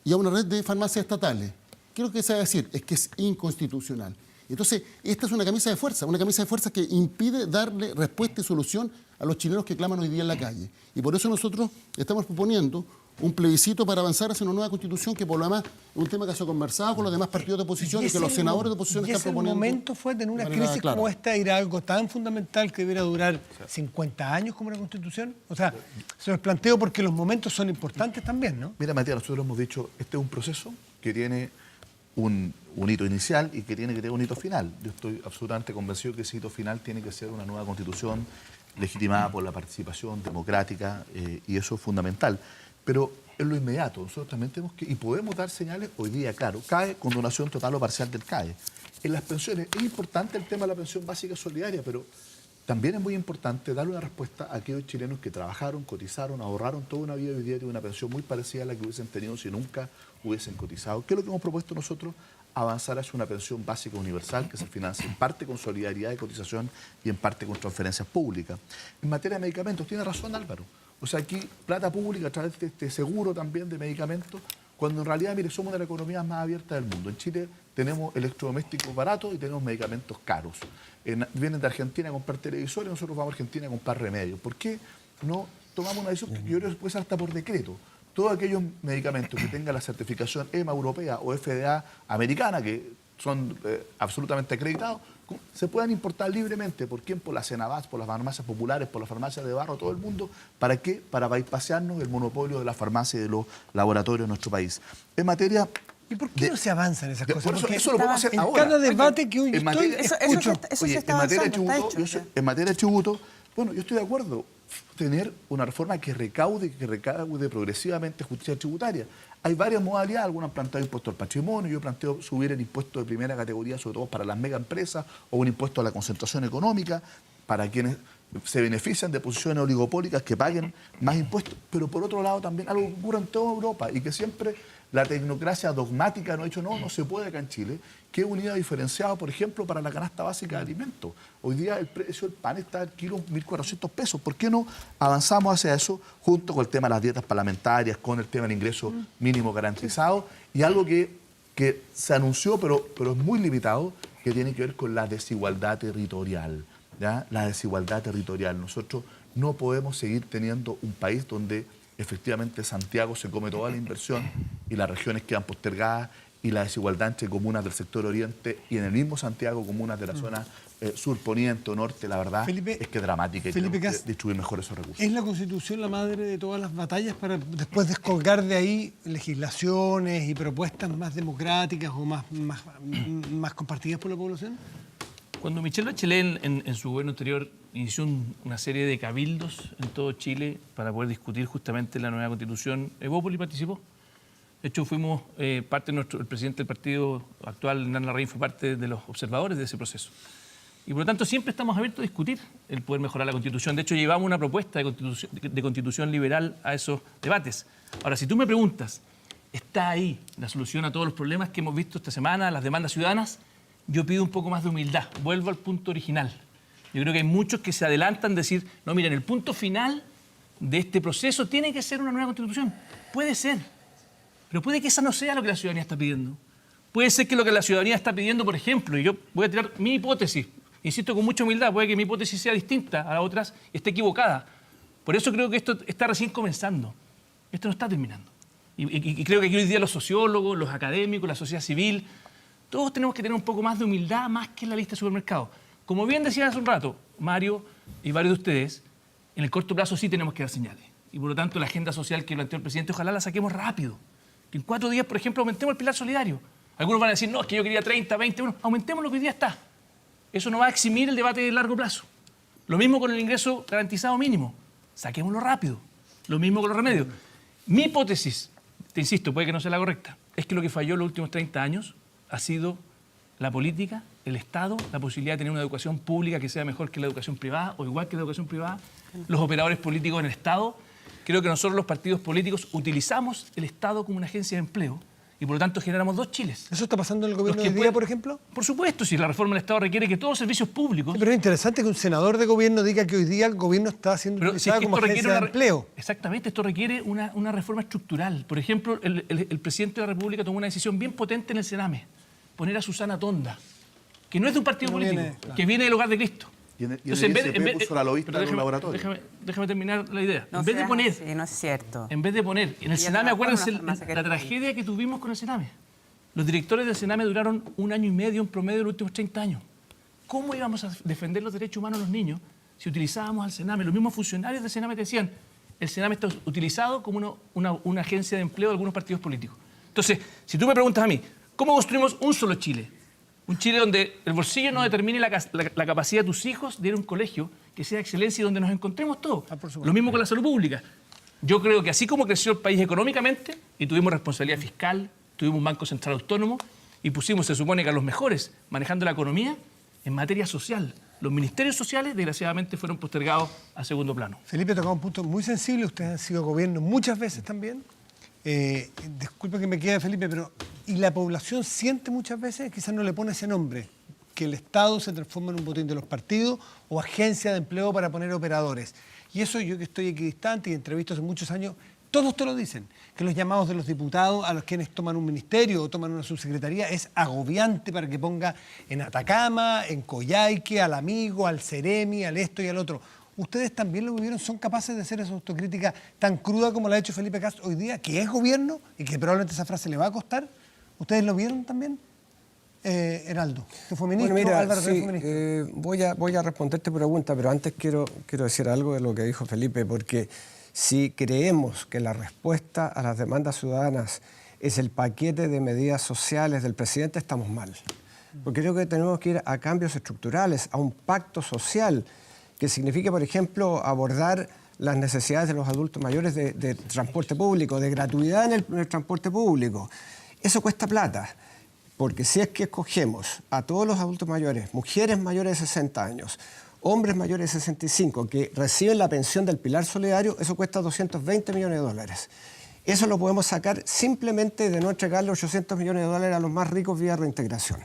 S2: y a una red de farmacias estatales. ¿Qué es lo que se va a decir? Es que es inconstitucional. Entonces, esta es una camisa de fuerza que impide darle respuesta y solución a los chilenos que claman hoy día en la calle. Y por eso nosotros estamos proponiendo un plebiscito para avanzar hacia una nueva constitución que por lo demás es un tema que se ha conversado con los demás partidos de oposición y que los senadores de oposición están proponiendo.
S1: El momento fue tener una crisis como esta, ir a algo tan fundamental que debiera durar 50 años como una constitución. O sea, se los planteo porque los momentos son importantes también, ¿no?
S7: Mira, Matías, nosotros hemos dicho, este es un proceso que tiene un hito inicial y que tiene que tener un hito final. Yo estoy absolutamente convencido que ese hito final tiene que ser una nueva constitución legitimada por la participación democrática y eso es fundamental. Pero en lo inmediato, nosotros también tenemos que, y podemos dar señales hoy día, claro, CAE con donación total o parcial del CAE. En las pensiones, es importante el tema de la pensión básica solidaria, pero también es muy importante darle una respuesta a aquellos chilenos que trabajaron, cotizaron, ahorraron toda una vida y hoy día tienen una pensión muy parecida a la que hubiesen tenido si nunca hubiesen cotizado. ¿Qué es lo que hemos propuesto nosotros? Avanzar hacia una pensión básica universal que se financia en parte con solidaridad de cotización y en parte con transferencias públicas. En materia de medicamentos, tiene razón Álvaro. O sea, aquí plata pública a través de este seguro también de medicamentos, cuando en realidad, mire, somos de la economía más abierta del mundo. En Chile tenemos electrodomésticos baratos y tenemos medicamentos caros. Vienen de Argentina a comprar televisores y nosotros vamos a Argentina a comprar remedios. ¿Por qué no tomamos una decisión que yo creo que puede ser hasta por decreto? Todos aquellos medicamentos que tengan la certificación EMA europea o FDA americana, que son absolutamente acreditados, se puedan importar libremente. ¿Por quién? Por la Senabas, por las farmacias populares, por las farmacias de barro, todo el mundo. ¿Para qué? Para bypasearnos el monopolio de la farmacia y de los laboratorios en nuestro país. En materia...
S1: ¿Y por qué no se avanza en esas cosas?
S7: Por eso,
S1: porque
S7: eso lo podemos hacer ahora.
S1: En cada debate que hoy
S7: en
S1: escucho...
S7: materia de tributo, Bueno, yo estoy de acuerdo. Tener una reforma que recaude progresivamente justicia tributaria. Hay varias modalidades, algunos han planteado impuesto al patrimonio, yo planteo subir el impuesto de primera categoría, sobre todo para las mega empresas, o un impuesto a la concentración económica, para quienes se benefician de posiciones oligopólicas que paguen más impuestos. Pero por otro lado también algo que ocurre en toda Europa y que siempre la tecnocracia dogmática no ha dicho no se puede acá en Chile, que es un IVA diferenciado, por ejemplo, para la canasta básica de alimentos. Hoy día el precio del pan está al kilo 1.400 pesos. ¿Por qué no avanzamos hacia eso junto con el tema de las dietas parlamentarias, con el tema del ingreso mínimo garantizado y algo que se anunció pero es muy limitado, que tiene que ver con la desigualdad territorial? ¿Ya? La desigualdad territorial. Nosotros no podemos seguir teniendo un país donde efectivamente Santiago se come toda la inversión y las regiones quedan postergadas y la desigualdad entre comunas del sector oriente y en el mismo Santiago comunas de la zona sur, poniente o norte, la verdad
S1: Felipe,
S7: es que es dramática y
S1: Felipe
S7: tenemos
S1: Kast,
S7: que distribuir mejor esos recursos.
S1: ¿Es la Constitución la madre de todas las batallas para después descolgar de ahí legislaciones y propuestas más democráticas o más compartidas por la población?
S3: Cuando Michelle Bachelet en su gobierno anterior inició una serie de cabildos en todo Chile para poder discutir justamente la nueva Constitución, Evópoli participó. De hecho, fuimos el presidente del partido actual, Hernán Larraín, fue parte de los observadores de ese proceso. Y por lo tanto siempre estamos abiertos a discutir el poder mejorar la Constitución. De hecho, llevamos una propuesta de constitución liberal a esos debates. Ahora, si tú me preguntas, ¿está ahí la solución a todos los problemas que hemos visto esta semana, las demandas ciudadanas? Yo pido un poco más de humildad. Vuelvo al punto original. Yo creo que hay muchos que se adelantan a decir, no, miren, el punto final de este proceso tiene que ser una nueva Constitución. Puede ser, pero puede que esa no sea lo que la ciudadanía está pidiendo. Puede ser que lo que la ciudadanía está pidiendo, por ejemplo, y yo voy a tirar mi hipótesis, insisto con mucha humildad, puede que mi hipótesis sea distinta a las otras y esté equivocada. Por eso creo que esto está recién comenzando. Esto no está terminando. Y creo que aquí hoy día los sociólogos, los académicos, la sociedad civil, todos tenemos que tener un poco más de humildad, más que en la lista de supermercados. Como bien decía hace un rato, Mario y varios de ustedes, en el corto plazo sí tenemos que dar señales. Y por lo tanto la agenda social que planteó el presidente, ojalá la saquemos rápido. Que en 4 días, por ejemplo, aumentemos el pilar solidario. Algunos van a decir, no, es que yo quería 30, 20, bueno, aumentemos lo que hoy día está. Eso no va a eximir el debate de largo plazo. Lo mismo con el ingreso garantizado mínimo. Saquémoslo rápido. Lo mismo con los remedios. Mi hipótesis, te insisto, puede que no sea la correcta, es que lo que falló en los últimos 30 años ha sido la política, el Estado, la posibilidad de tener una educación pública que sea mejor que la educación privada o igual que la educación privada, los operadores políticos en el Estado. Creo que nosotros los partidos políticos utilizamos el Estado como una agencia de empleo y por lo tanto generamos 2 Chiles.
S1: ¿Eso está pasando en el gobierno de hoy día, por ejemplo?
S3: Por supuesto, si la reforma del Estado requiere que todos los servicios públicos...
S1: Sí, pero es interesante que un senador de gobierno diga que hoy día el gobierno está siendo utilizado como agencia de empleo.
S3: Exactamente, esto requiere una reforma estructural. Por ejemplo, el presidente de la República tomó una decisión bien potente en el Sename, poner a Susana Tonda, que no es de un partido político, que viene del Hogar de Cristo.
S7: Y en el puso la lobista de los laboratorios.
S3: Déjame terminar la idea.
S4: No,
S3: en vez de poner...
S4: Sí, no es cierto.
S3: En vez de poner... En el Sename, acuérdense la tragedia que tuvimos con el Sename. Los directores del Sename duraron 1 año y medio en promedio en los últimos 30 años. ¿Cómo íbamos a defender los derechos humanos de los niños si utilizábamos al Sename? Los mismos funcionarios del Sename te decían, el Sename está utilizado como una agencia de empleo de algunos partidos políticos. Entonces, si tú me preguntas a mí, ¿cómo construimos un solo Chile? Un Chile donde el bolsillo no determine la capacidad de tus hijos de ir a un colegio que sea de excelencia y donde nos encontremos todos. Lo mismo con la salud pública. Yo creo que así como creció el país económicamente y tuvimos responsabilidad fiscal, tuvimos un Banco Central autónomo y pusimos, se supone que a los mejores manejando la economía, en materia social. Los ministerios sociales, desgraciadamente, fueron postergados a segundo plano.
S1: Felipe tocaba un punto muy sensible. Ustedes han sido gobierno muchas veces también. Disculpe que me quede, Felipe, pero ¿y la población siente muchas veces, quizás no le pone ese nombre, que el Estado se transforma en un botín de los partidos o agencia de empleo para poner operadores? Y eso yo que estoy equidistante y entrevisto hace muchos años, todos te lo dicen, que los llamados de los diputados a los quienes toman un ministerio o toman una subsecretaría es agobiante para que ponga en Atacama, en Coyhaique, al amigo, al Ceremi, al esto y al otro. ¿Ustedes también lo vivieron? ¿Son capaces de hacer esa autocrítica tan cruda como la ha hecho Felipe Kast hoy día, que es gobierno y que probablemente esa frase le va a costar? ¿Ustedes lo vieron también? Heraldo, que fue ministro.
S6: Bueno, mira,
S1: Álvaro,
S6: sí,
S1: que fue ministro.
S6: voy a responder tu pregunta, pero antes quiero decir algo de lo que dijo Felipe, porque si creemos que la respuesta a las demandas ciudadanas es el paquete de medidas sociales del presidente, estamos mal. Porque creo que tenemos que ir a cambios estructurales, a un pacto social que signifique, por ejemplo, abordar las necesidades de los adultos mayores de transporte público, de gratuidad en el transporte público. Eso cuesta plata, porque si es que escogemos a todos los adultos mayores, mujeres mayores de 60 años, hombres mayores de 65 que reciben la pensión del Pilar Solidario, eso cuesta 220 millones de dólares. Eso lo podemos sacar simplemente de no entregarle 800 millones de dólares a los más ricos vía reintegración.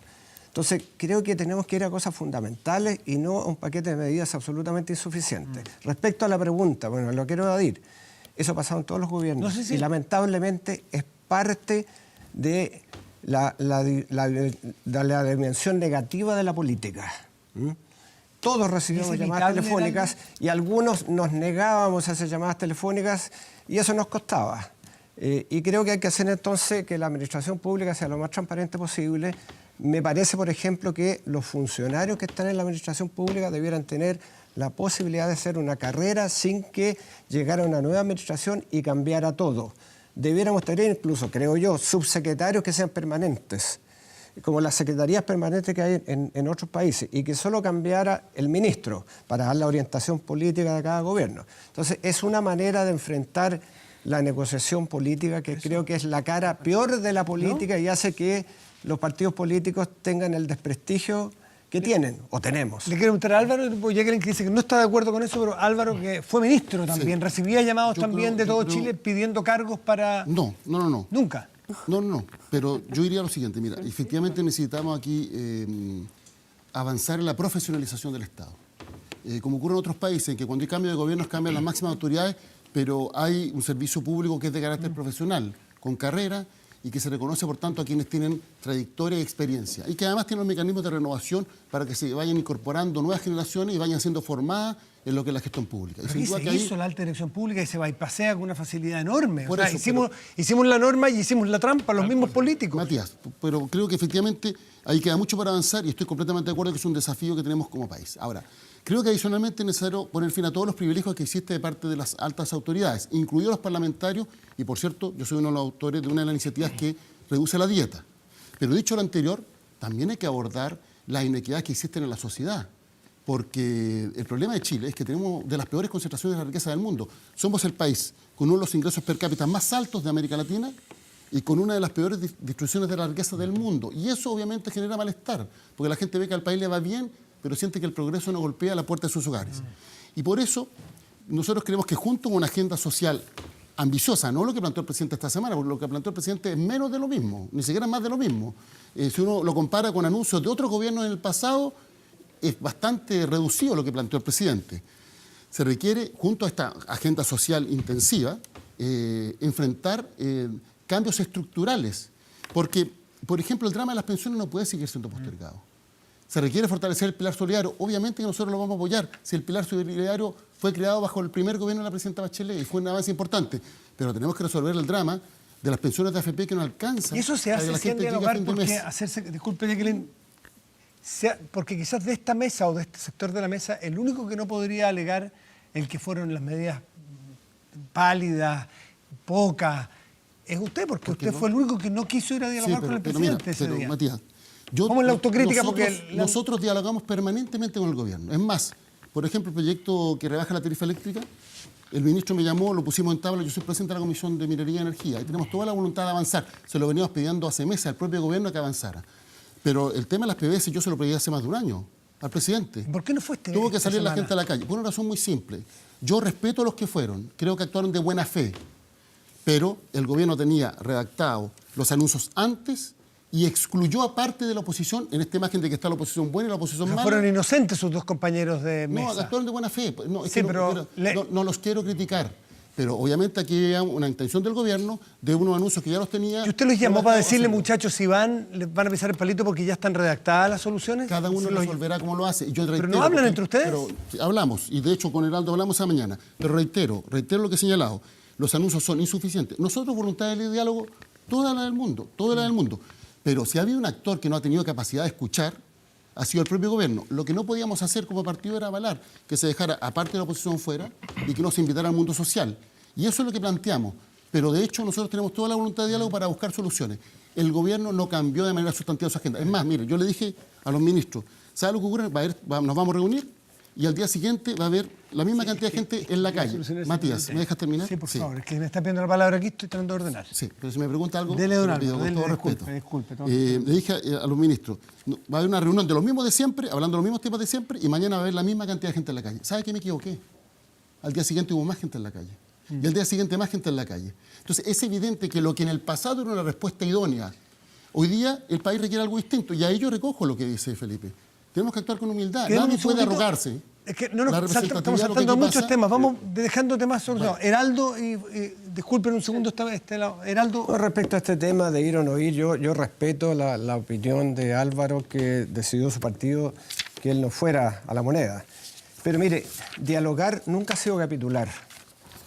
S6: Entonces, creo que tenemos que ir a cosas fundamentales y no a un paquete de medidas absolutamente insuficientes. Respecto a la pregunta, bueno, lo quiero añadir, eso ha pasado en todos los gobiernos,
S1: No sé si...
S6: y lamentablemente es parte de la dimensión negativa de la política. Todos recibimos llamadas telefónicas y algunos nos negábamos a esas llamadas telefónicas y eso nos costaba. Y creo que hay que hacer entonces que la administración pública sea lo más transparente posible. Me parece, por ejemplo, que los funcionarios que están en la administración pública debieran tener la posibilidad de hacer una carrera sin que llegara una nueva administración y cambiara todo. Debiéramos tener incluso, creo yo, subsecretarios que sean permanentes, como las secretarías permanentes que hay en otros países, y que solo cambiara el ministro para dar la orientación política de cada gobierno. Entonces, es una manera de enfrentar la negociación política que creo que es la cara peor de la política, ¿no? Y hace que los partidos políticos tengan el desprestigio que tienen o tenemos.
S1: Le quiero preguntar a Álvaro, Jacqueline, que dice que no está de acuerdo con eso, pero Álvaro, que fue ministro también, sí, recibía llamados también de todo Chile pidiendo cargos para...
S2: No.
S1: ¿Nunca?
S2: No, pero yo diría lo siguiente, mira, efectivamente necesitamos aquí avanzar en la profesionalización del Estado. Como ocurre en otros países, en que cuando hay cambio de gobiernos cambian las máximas autoridades, pero hay un servicio público que es de carácter profesional, con carrera, y que se reconoce, por tanto, a quienes tienen trayectoria y experiencia. Y que además tienen los mecanismos de renovación para que se vayan incorporando nuevas generaciones y vayan siendo formadas en lo que es la gestión pública.
S1: Pero aquí se hizo la alta dirección pública y se bypassea con una facilidad enorme.
S2: Por
S1: o sea,
S2: eso,
S1: hicimos la norma y hicimos la trampa, los mismos políticos.
S2: Matías, pero creo que efectivamente ahí queda mucho para avanzar y estoy completamente de acuerdo que es un desafío que tenemos como país. Ahora, creo que adicionalmente es necesario poner fin a todos los privilegios que existen de parte de las altas autoridades, incluidos los parlamentarios, y por cierto, yo soy uno de los autores de una de las iniciativas que reduce la dieta. Pero dicho lo anterior, también hay que abordar las inequidades que existen en la sociedad, porque el problema de Chile es que tenemos de las peores concentraciones de la riqueza del mundo. Somos el país con uno de los ingresos per cápita más altos de América Latina y con una de las peores distribuciones de la riqueza del mundo. Y eso obviamente genera malestar, porque la gente ve que al país le va bien, pero siente que el progreso no golpea la puerta de sus hogares. Y por eso nosotros creemos que junto con una agenda social ambiciosa, no lo que planteó el presidente esta semana, porque lo que planteó el presidente es menos de lo mismo, ni siquiera más de lo mismo. Si uno lo compara con anuncios de otros gobiernos en el pasado, es bastante reducido lo que planteó el presidente. Se requiere, junto a esta agenda social intensiva, enfrentar cambios estructurales, porque, por ejemplo, el drama de las pensiones no puede seguir siendo postergado. Se requiere fortalecer el pilar solidario. Obviamente que nosotros lo vamos a apoyar si el pilar solidario fue creado bajo el primer gobierno de la presidenta Bachelet y fue un avance importante. Pero tenemos que resolver el drama de las pensiones de AFP que no alcanzan.
S1: Y eso se hace sin dialogar porque disculpe, Jacqueline, porque quizás de esta mesa o de este sector de la mesa, el único que no podría alegar el que fueron las medidas pálidas, pocas, es usted, porque usted fue el único que no quiso ir a dialogar con el presidente ese día.
S2: Matías,
S1: ¿cómo es la autocrítica?
S2: Nosotros dialogamos permanentemente con el gobierno. Es más, por ejemplo, el proyecto que rebaja la tarifa eléctrica, el ministro me llamó, lo pusimos en tabla, yo soy presidente de la Comisión de Minería y Energía y tenemos toda la voluntad de avanzar. Se lo veníamos pidiendo hace meses al propio gobierno que avanzara. Pero el tema de las PBS yo se lo pedí hace más de un año al presidente.
S1: ¿Por qué no fue
S2: Tuvo que salir la gente a la calle. Por una razón muy simple. Yo respeto a los que fueron, creo que actuaron de buena fe, pero el gobierno tenía redactado los anuncios antes y excluyó a parte de la oposición, en esta imagen de que está la oposición buena y la oposición mala.
S1: Fueron inocentes sus dos compañeros de mesa.
S2: No, actuaron de buena fe. No,
S1: sí,
S2: no los quiero criticar. Pero obviamente aquí hay una intención del gobierno de unos anuncios que ya los tenía.
S1: ¿Y usted los llamó para decirle, muchachos, si les van a pisar el palito porque ya están redactadas las soluciones?
S2: Cada uno resolverá cómo lo hace. Yo reitero,
S1: ¿pero no hablan entre ustedes?
S2: Pero hablamos, y de hecho con Heraldo hablamos esa mañana. Pero reitero lo que he señalado. Los anuncios son insuficientes. Nosotros, voluntad de diálogo, toda la del mundo. Pero si ha habido un actor que no ha tenido capacidad de escuchar, ha sido el propio gobierno. Lo que no podíamos hacer como partido era avalar que se dejara a parte de la oposición fuera y que no se invitara al mundo social. Y eso es lo que planteamos. Pero de hecho nosotros tenemos toda la voluntad de diálogo para buscar soluciones. El gobierno no cambió de manera sustantiva su agenda. Es más, mire, yo le dije a los ministros, ¿sabe lo que ocurre? Nos vamos a reunir y al día siguiente va a haber la misma cantidad de gente en la calle. Matías, ¿me dejas terminar?
S1: Sí, por favor, es que me está pidiendo la palabra aquí, estoy tratando de ordenar.
S2: Sí, pero si me pregunta algo,
S1: Dele, don
S2: se lo pido
S1: Álvaro,
S2: con
S1: dele,
S2: todo respeto.
S1: disculpe.
S2: Le dije a los ministros, va a haber una reunión de los mismos de siempre, hablando de los mismos temas de siempre, y mañana va a haber la misma cantidad de gente en la calle. ¿Sabe qué me equivoqué? Al día siguiente hubo más gente en la calle. Y al día siguiente más gente en la calle. Entonces, es evidente que lo que en el pasado era una respuesta idónea, hoy día el país requiere algo distinto. Y ahí yo recojo lo que dice Felipe. Tenemos que actuar con humildad.
S1: Quédame
S2: Nadie
S1: un
S2: puede
S1: segundito.
S2: arrogarse.
S1: Es que no
S2: la
S1: nos
S2: representatividad
S1: estamos
S2: de lo que
S1: saltando
S2: aquí
S1: muchos
S2: pasa.
S1: temas, vamos dejando temas solucionados. Heraldo, disculpen un segundo, Heraldo.
S6: Con respecto a este tema de ir o no ir, yo respeto la opinión de Álvaro, que decidió su partido que él no fuera a la moneda. Pero mire, dialogar nunca ha sido capitular,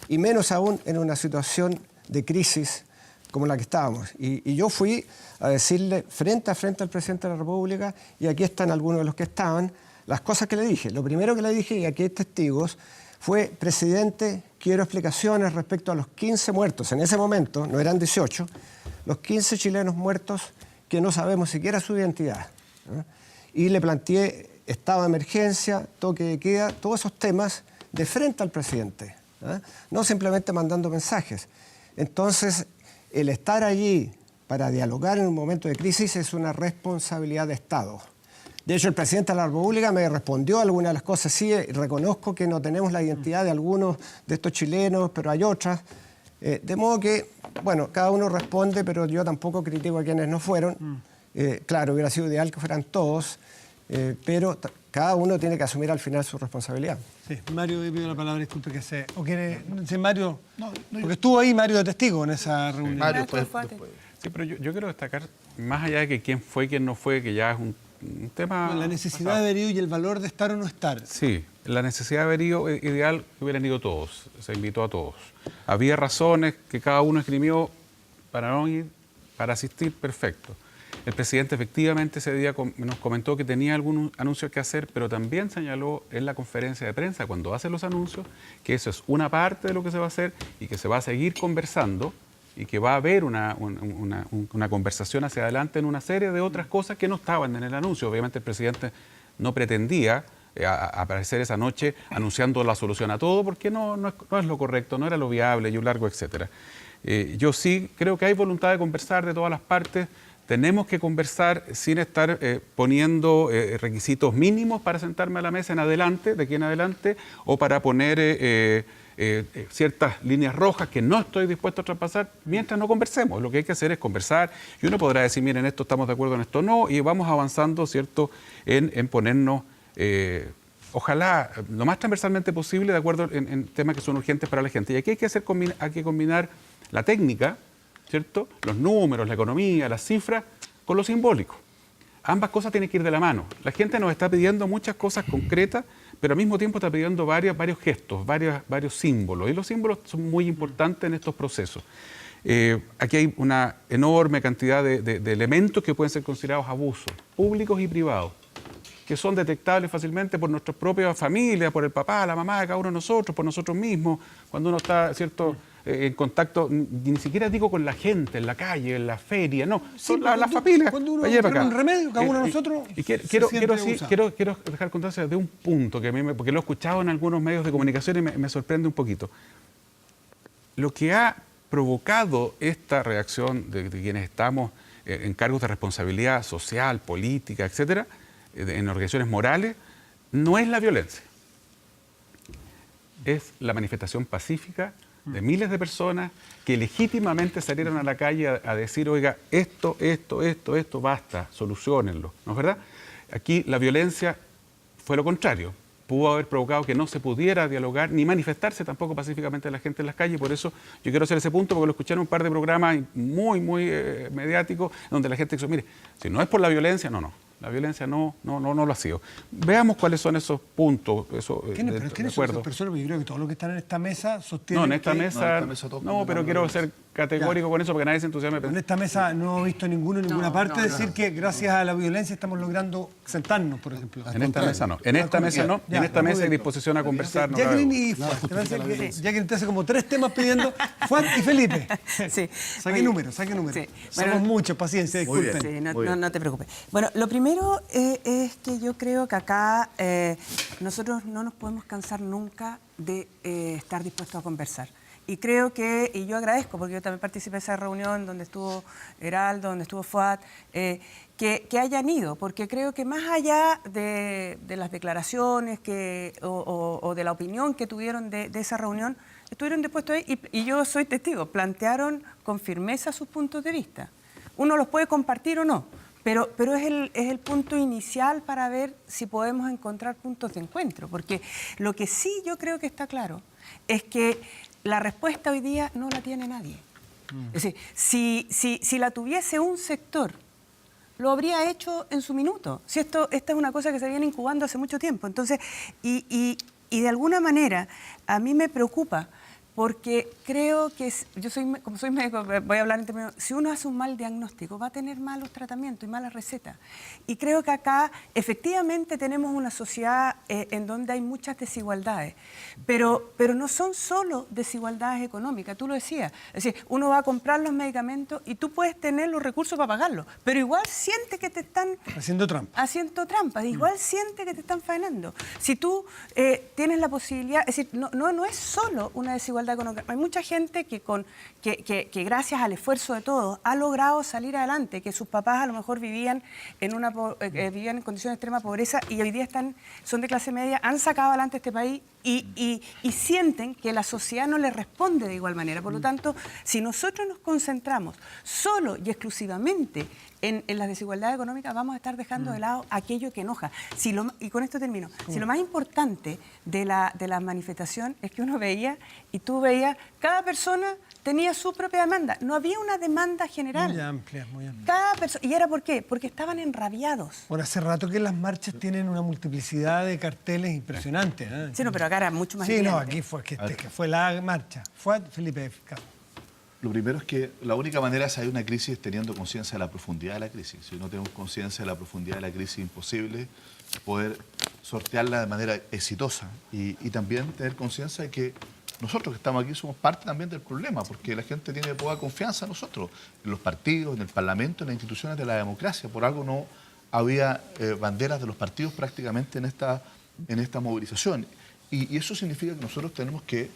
S6: y menos aún en una situación de crisis como la que estábamos. Y yo fui a decirle frente a frente al presidente de la República, y aquí están algunos de los que estaban, las cosas que le dije. Lo primero que le dije, y aquí hay testigos, fue: presidente, quiero explicaciones respecto a los 15 muertos. En ese momento, no eran 18, los 15 chilenos muertos que no sabemos siquiera su identidad, ¿no? Y le planteé estado de emergencia, toque de queda, todos esos temas de frente al presidente, ¿no? No simplemente mandando mensajes. Entonces, el estar allí para dialogar en un momento de crisis es una responsabilidad de Estado. De hecho, el presidente de la República me respondió algunas de las cosas. Sí, reconozco que no tenemos la identidad de algunos de estos chilenos, pero hay otras. De modo que, bueno, cada uno responde, pero yo tampoco critico a quienes no fueron. Claro, hubiera sido ideal que fueran todos, pero cada uno tiene que asumir al final su responsabilidad.
S1: Sí, Mario, he pedido la palabra, disculpe que se... ¿O quiere...? Sí, Mario...
S7: No,
S1: porque estuvo ahí Mario de testigo en esa reunión.
S7: Mario,
S4: Maestro
S7: después.
S4: Fuate.
S5: Sí, pero yo quiero destacar, más allá de que quién fue y quién no fue, que ya es un tema...
S1: La necesidad
S5: pasado.
S1: de haber ido y el valor de estar o no estar.
S5: Sí, la necesidad de haber ido, ideal que hubieran ido todos, se invitó a todos. Había razones que cada uno esgrimió para no ir, para asistir, perfecto. El presidente efectivamente ese día nos comentó que tenía algunos anuncios que hacer, pero también señaló en la conferencia de prensa, cuando hace los anuncios, que eso es una parte de lo que se va a hacer y que se va a seguir conversando y que va a haber una conversación hacia adelante en una serie de otras cosas que no estaban en el anuncio. Obviamente el presidente no pretendía aparecer esa noche anunciando la solución a todo, porque no es lo correcto, no era lo viable y un largo etcétera. Yo sí creo que hay voluntad de conversar de todas las partes. Tenemos que conversar sin estar poniendo requisitos mínimos para sentarme a la mesa en adelante, de aquí en adelante, o para poner ciertas líneas rojas que no estoy dispuesto a traspasar mientras no conversemos. Lo que hay que hacer es conversar, y uno podrá decir, miren, en esto estamos de acuerdo, en esto no, y vamos avanzando, ¿cierto?, en ponernos, ojalá, lo más transversalmente posible, de acuerdo en temas que son urgentes para la gente. Y aquí hay que combinar la técnica, ¿cierto?, los números, la economía, las cifras, con lo simbólico. Ambas cosas tienen que ir de la mano. La gente nos está pidiendo muchas cosas concretas, pero al mismo tiempo está pidiendo varios gestos, varios símbolos. Y los símbolos son muy importantes en estos procesos. Aquí hay una enorme cantidad de elementos que pueden ser considerados abusos, públicos y privados, que son detectables fácilmente por nuestras propias familias, por el papá, la mamá de cada uno de nosotros, por nosotros mismos, cuando uno está, ¿cierto?, en contacto, ni siquiera digo con la gente, en la calle, en la feria, no, son las familias.
S1: Cuando uno
S5: allá para
S1: pone
S5: acá.
S1: un remedio, cada uno de nosotros
S5: Y
S1: se
S5: quiero
S1: siente abusado.
S5: dejar constancia de un punto que a mí porque lo he escuchado en algunos medios de comunicación y me sorprende un poquito. Lo que ha provocado esta reacción de quienes estamos en cargos de responsabilidad social, política, etcétera, en organizaciones morales, no es la violencia. Es la manifestación pacífica de miles de personas que legítimamente salieron a la calle a decir, oiga, esto, basta, soluciónenlo, ¿no es verdad? Aquí la violencia fue lo contrario. Pudo haber provocado que no se pudiera dialogar ni manifestarse tampoco pacíficamente la gente en las calles. Por eso yo quiero hacer ese punto, porque lo escuché en un par de programas muy mediáticos, donde la gente dice, mire, si no es por la violencia, no. La violencia no lo ha sido. Veamos cuáles son esos puntos.
S1: ¿Quiénes son esas personas? Porque yo creo que todos los que están en esta mesa sostienen
S5: No, en esta mesa,
S7: todos
S5: no, pero quiero ser categórico con eso porque nadie se entusiasme.
S1: En esta mesa no he visto ninguno en ninguna parte decir que gracias a la violencia estamos logrando sentarnos, por ejemplo.
S5: En esta mesa no. En esta mesa no.
S1: Ya,
S5: En esta
S1: muy
S5: mesa hay
S1: bien.
S5: disposición a conversar. no cabe
S1: Jacqueline
S5: duda.
S1: y Fuad. Te parece que Jacqueline te hace como 3 temas pidiendo Juan y Felipe.
S4: Sí.
S1: Saque números, saque números.
S4: Sí.
S1: Somos
S4: Bueno,
S1: muchos, paciencia, disculpen.
S4: Sí, no te preocupes. Bueno, lo primero es que yo creo que acá nosotros no nos podemos cansar nunca de estar dispuestos a conversar. Y creo que, y yo agradezco, porque yo también participé de esa reunión donde estuvo Heraldo, donde estuvo Fuad, que hayan ido, porque creo que más allá de las declaraciones o de la opinión que tuvieron de esa reunión, estuvieron dispuestos ahí, y yo soy testigo, plantearon con firmeza sus puntos de vista. Uno los puede compartir o no, pero es el punto inicial para ver si podemos encontrar puntos de encuentro, porque lo que sí yo creo que está claro es que la respuesta hoy día no la tiene nadie. Es decir, si la tuviese un sector, lo habría hecho en su minuto. Si esta es una cosa que se viene incubando hace mucho tiempo. Entonces, y de alguna manera a mí me preocupa, porque creo que como soy médico, voy a hablar en términos, si uno hace un mal diagnóstico va a tener malos tratamientos y malas recetas. Y creo que acá efectivamente tenemos una sociedad en donde hay muchas desigualdades, pero no son solo desigualdades económicas, tú lo decías. Es decir, uno va a comprar los medicamentos y tú puedes tener los recursos para pagarlos, pero igual siente que te están
S1: Haciendo trampa.
S4: igual siente que te están faenando. Si tú tienes la posibilidad, es decir, no es solo una desigualdad económica. Hay mucha gente que gracias al esfuerzo de todos ha logrado salir adelante, que sus papás a lo mejor vivían en condiciones de extrema pobreza y hoy día son de clase media, han sacado adelante este país y sienten que la sociedad no les responde de igual manera. Por lo tanto, si nosotros nos concentramos solo y exclusivamente en las desigualdades económicas, vamos a estar dejando de lado aquello que enoja. Y con esto termino. Si lo más importante de la manifestación es que uno veía, y tú veías, cada persona tenía su propia demanda. No había una demanda general.
S1: Muy amplia, muy amplia.
S4: Cada persona. ¿Y era por qué? Porque estaban enrabiados.
S1: Bueno, hace rato que las marchas tienen una multiplicidad de carteles impresionante. ¿Eh?
S4: Sí, no, pero acá era mucho más
S1: Sí, no,
S4: evidente.
S1: aquí que fue la marcha. Fue Felipe.
S7: Lo primero es que la única manera de salir de una crisis es teniendo conciencia de la profundidad de la crisis. Si no tenemos conciencia de la profundidad de la crisis, es imposible poder sortearla de manera exitosa. Y también tener conciencia de que nosotros que estamos aquí somos parte también del problema, porque la gente tiene poca confianza en nosotros, en los partidos, en el Parlamento, en las instituciones de la democracia. Por algo no había banderas de los partidos prácticamente en esta movilización. Y eso significa que nosotros tenemos que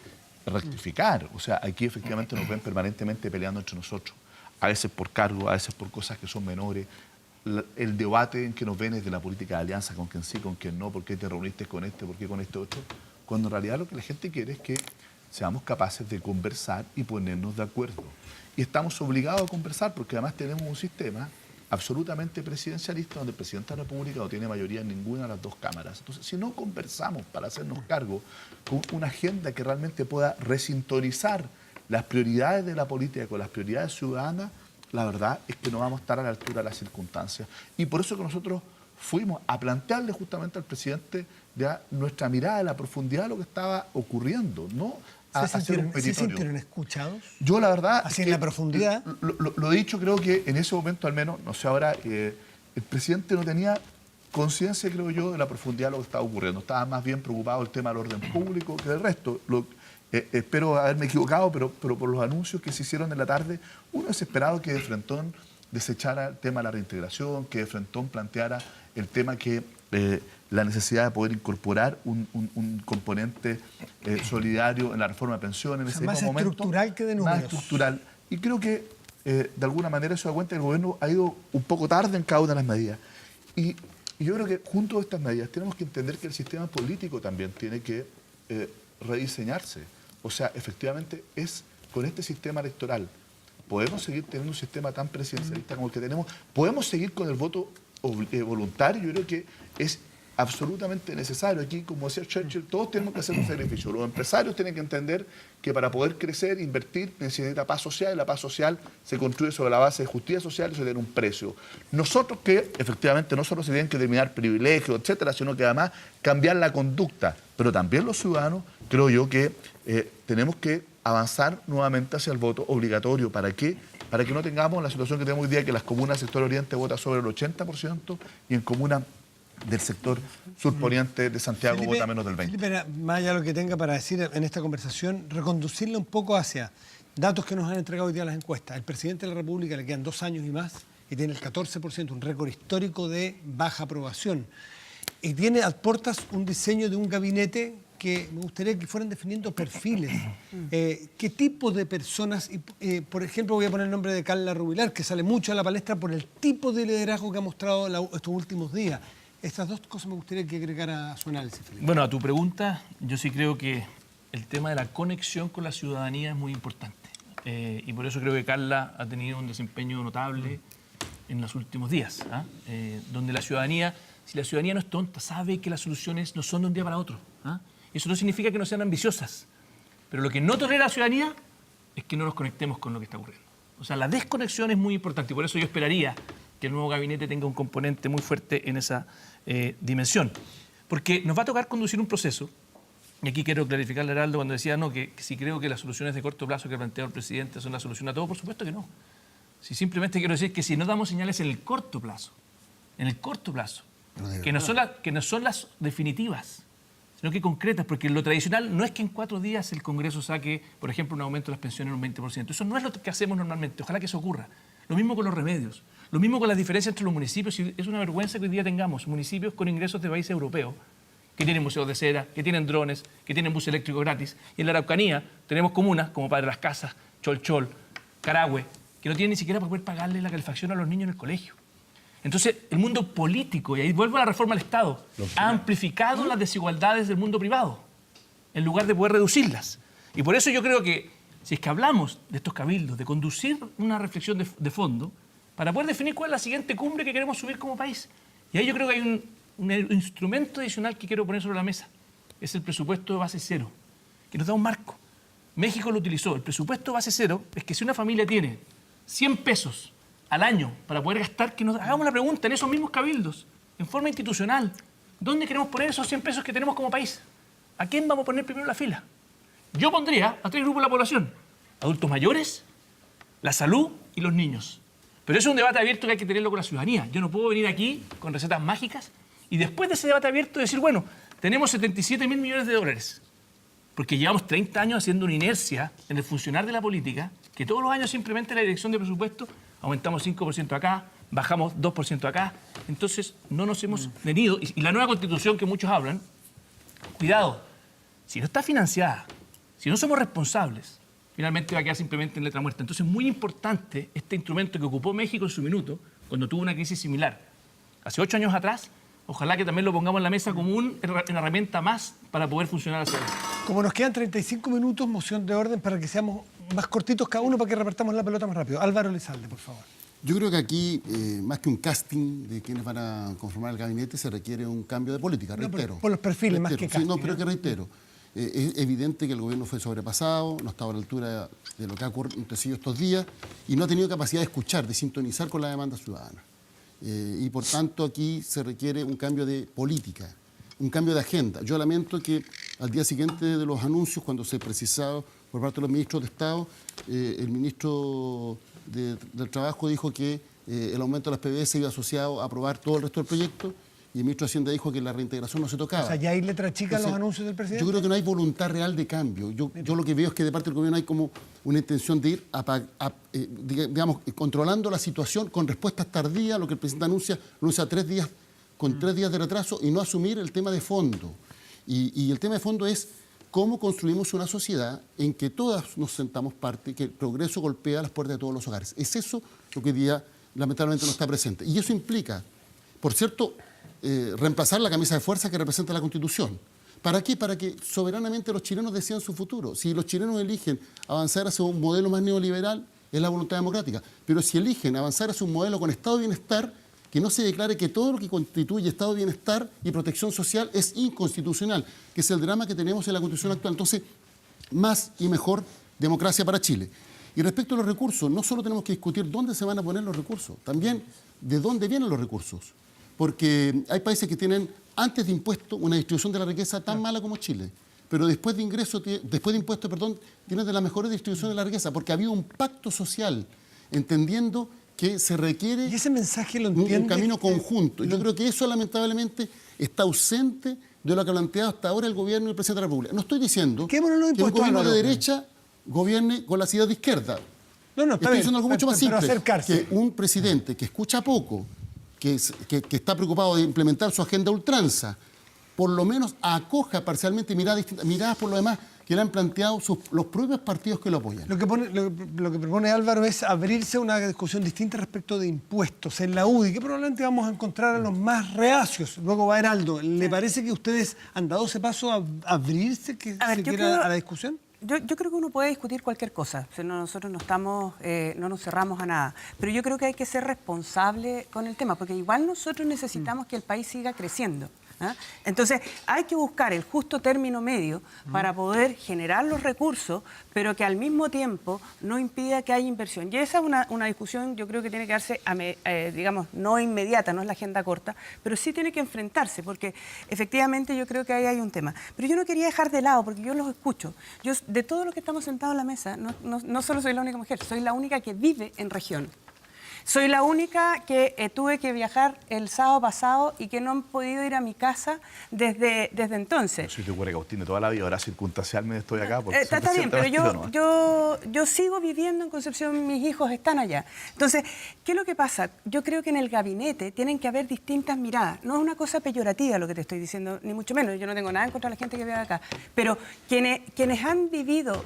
S7: rectificar. O sea, aquí efectivamente nos ven permanentemente peleando entre nosotros, a veces por cargo, a veces por cosas que son menores. El debate en que nos ven es de la política de alianza, con quien sí, con quien no, por qué te reuniste con este, por qué con este otro, cuando en realidad lo que la gente quiere es que seamos capaces de conversar y ponernos de acuerdo. Y estamos obligados a conversar porque además tenemos un sistema absolutamente presidencialista donde el presidente de la República no tiene mayoría en ninguna de las dos cámaras. Entonces, si no conversamos para hacernos cargo con una agenda que realmente pueda resintonizar las prioridades de la política con las prioridades ciudadanas, la verdad es que no vamos a estar a la altura de las circunstancias. Y por eso que nosotros fuimos a plantearle justamente al presidente ya nuestra mirada de la profundidad de lo que estaba ocurriendo, ¿no?
S1: ¿Se sintieron escuchados?
S7: Yo la verdad...
S1: Así en la profundidad.
S7: Lo he dicho, creo que en ese momento al menos, no sé ahora, el presidente no tenía conciencia, creo yo, de la profundidad de lo que estaba ocurriendo. Estaba más bien preocupado del tema del orden público que del resto. Espero haberme equivocado, pero por los anuncios que se hicieron en la tarde, uno es esperado que de Frentón desechara el tema de la reintegración, que de Frentón planteara el tema que la necesidad de poder incorporar un componente solidario en la reforma de pensiones en ese
S1: más
S7: mismo momento.
S1: Estructural que de números.
S7: Más estructural. Y creo que de alguna manera eso da cuenta que el gobierno ha ido un poco tarde en cada una de las medidas. Y yo creo que junto a estas medidas tenemos que entender que el sistema político también tiene que rediseñarse. O sea, efectivamente es con este sistema electoral. Podemos seguir teniendo un sistema tan presidencialista como el que tenemos. Podemos seguir con el voto voluntario. Yo creo que es absolutamente necesario. Aquí, como decía Churchill, todos tenemos que hacer un sacrificio. Los empresarios tienen que entender que para poder crecer, invertir, necesita paz social, y la paz social se construye sobre la base de justicia social y eso tiene un precio. Nosotros que, efectivamente, no solo se tienen que terminar privilegios, etcétera, sino que además cambiar la conducta. Pero también los ciudadanos, creo yo que tenemos que avanzar nuevamente hacia el voto obligatorio. ¿Para qué? Para que no tengamos la situación que tenemos hoy día, que las comunas del sector oriente vota sobre el 80% y en comunas del sector surponiente de Santiago
S1: Felipe,
S7: vota menos del 20%.
S1: Felipe, más allá de lo que tenga para decir en esta conversación, reconducirle un poco hacia datos que nos han entregado hoy día las encuestas. El presidente de la República le quedan 2 años y más y tiene el 14%, un récord histórico de baja aprobación. Y tiene a puertas un diseño de un gabinete que me gustaría que fueran definiendo perfiles. ¿Qué tipo de personas? Por ejemplo, voy a poner el nombre de Carla Rubilar, que sale mucho a la palestra por el tipo de liderazgo que ha mostrado estos últimos días. Estas dos cosas me gustaría que agregara a su análisis, Felipe.
S3: Bueno, a tu pregunta, yo sí creo que el tema de la conexión con la ciudadanía es muy importante. Y por eso creo que Carla ha tenido un desempeño notable en los últimos días, donde la ciudadanía, si la ciudadanía no es tonta, sabe que las soluciones no son de un día para otro. Eso no significa que no sean ambiciosas, pero lo que no tolera la ciudadanía es que no nos conectemos con lo que está ocurriendo. O sea, la desconexión es muy importante y por eso yo esperaría que el nuevo gabinete tenga un componente muy fuerte en esa dimensión. Porque nos va a tocar conducir un proceso, y aquí quiero clarificarle a Heraldo cuando decía que si creo que las soluciones de corto plazo que ha planteado el presidente son la solución a todo, por supuesto que no. Si simplemente quiero decir que si no damos señales en el corto plazo, que no son las definitivas, sino que concretas, porque lo tradicional no es que en 4 días el Congreso saque, por ejemplo, un aumento de las pensiones en un 20%. Eso no es lo que hacemos normalmente, ojalá que eso ocurra. Lo mismo con los remedios, lo mismo con las diferencias entre los municipios. Es una vergüenza que hoy día tengamos municipios con ingresos de países europeos, que tienen museos de cera, que tienen drones, que tienen bus eléctrico gratis. Y en la Araucanía tenemos comunas como Padre Las Casas, Cholchol, Carahue, que no tienen ni siquiera para poder pagarle la calefacción a los niños en el colegio. Entonces, el mundo político, y ahí vuelvo a la reforma del Estado, ha amplificado las desigualdades del mundo privado, en lugar de poder reducirlas. Y por eso yo creo que, si es que hablamos de estos cabildos, de conducir una reflexión de fondo, para poder definir cuál es la siguiente cumbre que queremos subir como país. Y ahí yo creo que hay un instrumento adicional que quiero poner sobre la mesa. Es el presupuesto de base cero, que nos da un marco. México lo utilizó. El presupuesto de base cero es que si una familia tiene 100 pesos al año para poder gastar, que nos hagamos la pregunta en esos mismos cabildos, en forma institucional, ¿dónde queremos poner esos 100 pesos que tenemos como país? ¿A quién vamos a poner primero en la fila? Yo pondría a 3 grupos de la población: adultos mayores, la salud y los niños. Pero eso es un debate abierto que hay que tenerlo con la ciudadanía. Yo no puedo venir aquí con recetas mágicas y después de ese debate abierto decir, bueno, tenemos 77.000 millones de dólares, porque llevamos 30 años haciendo una inercia en el funcionar de la política, que todos los años simplemente la dirección de presupuesto aumentamos 5% acá, bajamos 2% acá. Entonces no nos hemos venido. Y la nueva Constitución que muchos hablan, cuidado, si no está financiada, si no somos responsables, finalmente va a quedar simplemente en letra muerta. Entonces es muy importante este instrumento que ocupó México en su minuto, cuando tuvo una crisis similar. Hace 8 años atrás, ojalá que también lo pongamos en la mesa como una herramienta más para poder funcionar hacia adelante.
S1: Como nos quedan 35 minutos, moción de orden para que seamos más cortitos cada uno para que repartamos la pelota más rápido. Álvaro Elizalde, por favor.
S2: Yo creo que aquí, más que un casting de quienes van a conformar el gabinete, se requiere un cambio de política, reitero.
S1: Por los perfiles, más que casting.
S2: Sí, no, pero que reitero. Es evidente que el gobierno fue sobrepasado, no estaba a la altura de lo que ha acontecido estos días y no ha tenido capacidad de escuchar, de sintonizar con la demanda ciudadana. Y por tanto aquí se requiere un cambio de política, un cambio de agenda. Yo lamento que al día siguiente de los anuncios, cuando se precisaba por parte de los ministros de Estado, el ministro del Trabajo dijo que el aumento de las PBS iba asociado a aprobar todo el resto del proyecto y el ministro de Hacienda dijo que la reintegración no se tocaba.
S1: O sea, ¿ya hay letra chica en los anuncios del presidente?
S2: Yo creo que no hay voluntad real de cambio. Yo lo que veo es que de parte del gobierno hay como una intención de ir digamos, controlando la situación con respuestas tardías, lo que el presidente anuncia 3 días, con 3 días de retraso y no asumir el tema de fondo. Y el tema de fondo es cómo construimos una sociedad en que todas nos sentamos parte, que el progreso golpea las puertas de todos los hogares. Es eso lo que hoy día lamentablemente no está presente. Y eso implica, por cierto, reemplazar la camisa de fuerza que representa la Constitución. ¿Para qué? Para que soberanamente los chilenos decidan su futuro. Si los chilenos eligen avanzar hacia un modelo más neoliberal, es la voluntad democrática. Pero si eligen avanzar hacia un modelo con estado de bienestar, que no se declare que todo lo que constituye estado de bienestar y protección social es inconstitucional, que es el drama que tenemos en la Constitución actual. Entonces, más y mejor democracia para Chile. Y respecto a los recursos, no solo tenemos que discutir dónde se van a poner los recursos, también de dónde vienen los recursos. Porque hay países que tienen, antes de impuestos, una distribución de la riqueza tan mala como Chile. pero después de impuestos, tiene de las mejores distribuciones de la riqueza, porque ha habido un pacto social, entendiendo que se requiere
S1: Y ese mensaje lo
S2: un
S1: entiende.
S2: camino conjunto. Yo creo que eso lamentablemente está ausente de lo que ha planteado hasta ahora el gobierno y el presidente de la República. No estoy diciendo
S1: Quémonos los
S2: que un
S1: impuestos,
S2: gobierno
S1: Álvaro.
S2: de derecha gobierne con las ideas de izquierda.
S1: No, está
S2: Estoy
S1: bien,
S2: diciendo algo mucho más
S1: pero
S2: simple.
S1: acercarse.
S2: Que un presidente que escucha poco, que está preocupado de implementar su agenda a ultranza, por lo menos acoja parcialmente miradas por lo demás que le han planteado los propios partidos que lo apoyan.
S1: Lo que propone Álvaro es abrirse a una discusión distinta respecto de impuestos en la UDI, que probablemente vamos a encontrar a los más reacios. Luego va Heraldo. ¿Le parece que ustedes han dado ese paso a abrirse a la discusión?
S4: Yo creo que uno puede discutir cualquier cosa. O sea, nosotros no nos cerramos a nada. Pero yo creo que hay que ser responsable con el tema, porque igual nosotros necesitamos que el país siga creciendo. ¿Ah? Entonces, hay que buscar el justo término medio para poder generar los recursos, pero que al mismo tiempo no impida que haya inversión. Y esa es una discusión, yo creo que tiene que darse, digamos, no inmediata, no es la agenda corta, pero sí tiene que enfrentarse, porque efectivamente yo creo que ahí hay un tema. Pero yo no quería dejar de lado, porque yo los escucho. Yo, de todos los que estamos sentados en la mesa, no solo soy la única mujer, soy la única que vive en región. Soy la única que tuve que viajar el sábado pasado y que no he podido ir a mi casa desde entonces.
S7: Yo soy de Huerecaustín de toda la vida, ahora circunstancialmente estoy acá. Porque
S4: Está bien, pero yo sigo viviendo en Concepción, mis hijos están allá. Entonces, ¿qué es lo que pasa? Yo creo que en el gabinete tienen que haber distintas miradas. No es una cosa peyorativa lo que te estoy diciendo, ni mucho menos. Yo no tengo nada en contra de la gente que vive acá. Pero quienes han vivido...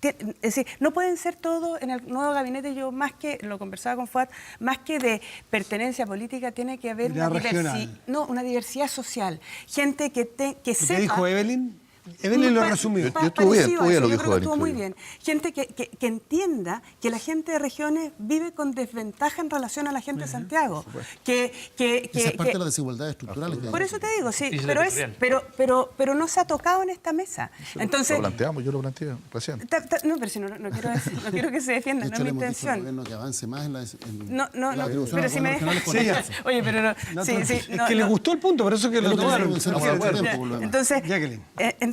S4: es decir, no pueden ser todos en el nuevo gabinete. Yo más que, lo conversaba con Fuad, más que de pertenencia política, tiene que haber una diversidad social. Gente que sepa...
S1: ¿Qué dijo Evelyn? Evelyn lo resumió.
S7: Yo estuve bien lo que
S4: yo
S7: dijo
S4: creo que estuvo
S7: Evelyn,
S4: muy bien. Gente que entienda que la gente de regiones vive con desventaja en relación a la gente de Santiago.
S2: Esa es parte de la desigualdad estructural.
S4: Por eso te digo, sí,
S3: Crisis
S4: pero no se ha tocado en esta mesa. Entonces,
S7: yo lo planteé recién.
S4: No, pero si no quiero que se defienda,
S2: De
S4: no
S2: hecho,
S4: es mi
S2: le hemos dicho al
S4: intención.
S2: gobierno que avance más en la
S4: No,
S2: atribución
S4: pero
S2: a
S4: si me
S2: los
S4: dejas...
S2: regionales con
S4: Oye, pero no...
S1: Es que le gustó el punto, por eso que lo
S2: lo que
S1: tomaron.
S2: nosotros
S7: Estamos de acuerdo.
S2: por lo demás.
S4: Entonces,
S1: Jacqueline.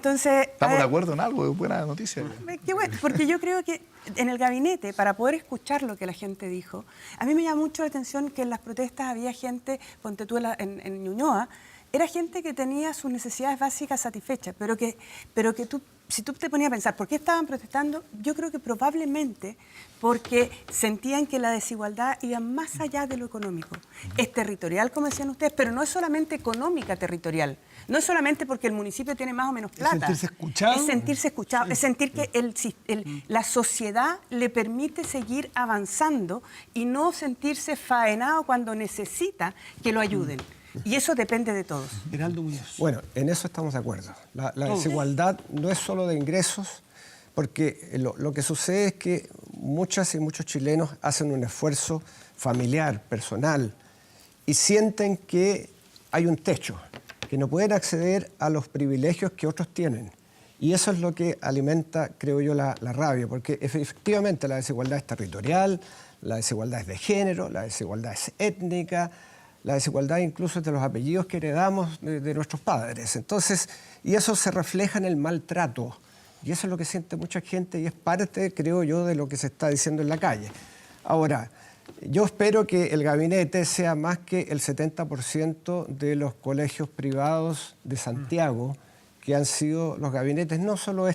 S7: Estamos de acuerdo en algo, es buena noticia.
S4: Qué bueno, porque yo creo que en el gabinete, para poder escuchar lo que la gente dijo, a mí me llama mucho la atención que en las protestas había gente, ponte tú en Ñuñoa, era gente que tenía sus necesidades básicas satisfechas, pero que si tú te ponías a pensar, ¿por qué estaban protestando? Yo creo que probablemente porque sentían que la desigualdad iba más allá de lo económico. Es territorial, como decían ustedes, pero no es solamente económica territorial. No es solamente porque el municipio tiene más o menos plata.
S1: ¿Es sentirse escuchado?
S4: Es sentirse escuchado, es sentir que la sociedad le permite seguir avanzando y no sentirse faenado cuando necesita que lo ayuden. Y eso depende de todos.
S1: Heraldo Muñoz.
S6: Bueno, en eso estamos de acuerdo. La desigualdad no es solo de ingresos, porque lo que sucede es que muchas y muchos chilenos hacen un esfuerzo familiar, personal, y sienten que hay un techo, que no pueden acceder a los privilegios que otros tienen. Y eso es lo que alimenta, creo yo, la rabia, porque efectivamente la desigualdad es territorial, la desigualdad es de género, la desigualdad es étnica, la desigualdad incluso es de los apellidos que heredamos de nuestros padres. Entonces, y eso se refleja en el maltrato. Y eso es lo que siente mucha gente y es parte, creo yo, de lo que se está diciendo en la calle. Ahora, yo espero que el gabinete sea más que el 70% de los colegios privados de Santiago, que han sido los gabinetes, no solo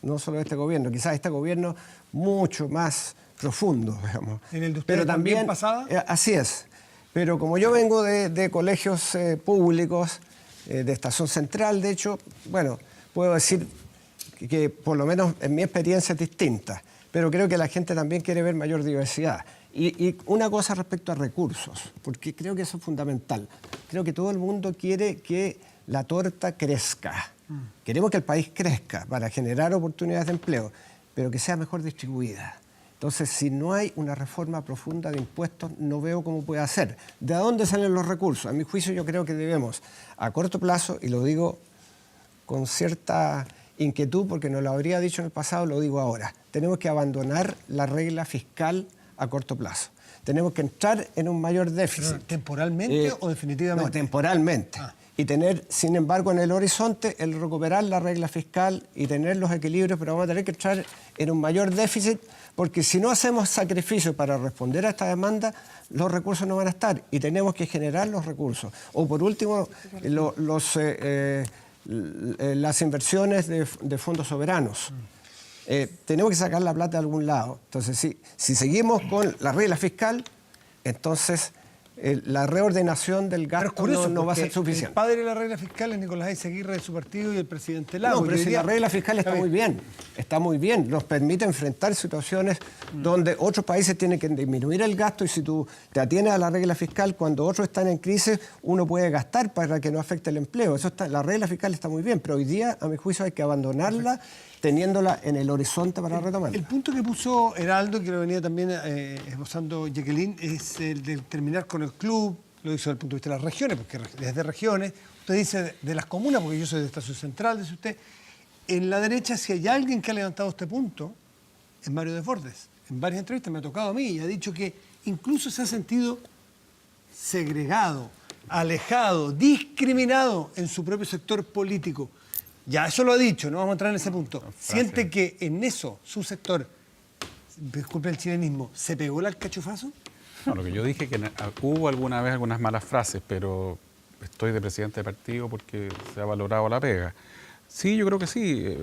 S6: no solo este gobierno, quizás este gobierno mucho más profundo, digamos.
S1: ¿En el de ustedes
S6: pero también
S1: pasaba?
S6: Así es. Pero como yo vengo de colegios públicos, de Estación Central, de hecho, bueno, puedo decir que por lo menos en mi experiencia es distinta, pero creo que la gente también quiere ver mayor diversidad. Y una cosa respecto a recursos, porque creo que eso es fundamental. Creo que todo el mundo quiere que la torta crezca. Queremos que el país crezca para generar oportunidades de empleo, pero que sea mejor distribuida. Entonces, si no hay una reforma profunda de impuestos, no veo cómo puede hacer. ¿De dónde salen los recursos? A mi juicio, yo creo que debemos, a corto plazo, y lo digo con cierta inquietud, porque no lo habría dicho en el pasado, lo digo ahora, tenemos que abandonar la regla fiscal a corto plazo. Tenemos que entrar en un mayor déficit.
S1: ¿Temporalmente o definitivamente?
S6: No, temporalmente. y tener, sin embargo, en el horizonte el recuperar la regla fiscal y tener los equilibrios, pero vamos a tener que entrar en un mayor déficit, porque si no hacemos sacrificios para responder a esta demanda, los recursos no van a estar y tenemos que generar los recursos. O por último, las inversiones de fondos soberanos. Tenemos que sacar la plata de algún lado. Entonces, si seguimos con la regla fiscal, entonces la reordenación del
S1: Pero es
S6: gasto
S1: curioso,
S6: no va a ser
S1: porque
S6: suficiente.
S1: el padre de la regla fiscal es Nicolás Eizaguirre de su partido y el presidente Lago.
S6: No, pero
S1: Yo
S6: si
S1: diría-
S6: la regla fiscal está muy bien, nos permite enfrentar situaciones donde otros países tienen que disminuir el gasto y si tú te atienes a la regla fiscal, cuando otros están en crisis, uno puede gastar para que no afecte el empleo. La regla fiscal está muy bien, pero hoy día, a mi juicio, hay que abandonarla teniéndola en el horizonte para retomarla.
S1: El punto que puso Heraldo, que lo venía también esbozando Jacqueline, es el de terminar con el club, lo hizo desde el punto de vista de las regiones, porque desde regiones, usted dice de las comunas, porque yo soy de Estación Central, dice usted. En la derecha, si hay alguien que ha levantado este punto, es Mario Desbordes. En varias entrevistas me ha tocado a mí y ha dicho que incluso se ha sentido segregado, alejado, discriminado en su propio sector político. Ya, eso lo ha dicho, no vamos a entrar en ese punto. ¿Siente que en eso su sector, disculpe el chilenismo, se pegó el alcachofazo?
S5: No, lo que yo dije que hubo alguna vez algunas malas frases, pero estoy de presidente de partido porque se ha valorado la pega. Sí, yo creo que sí.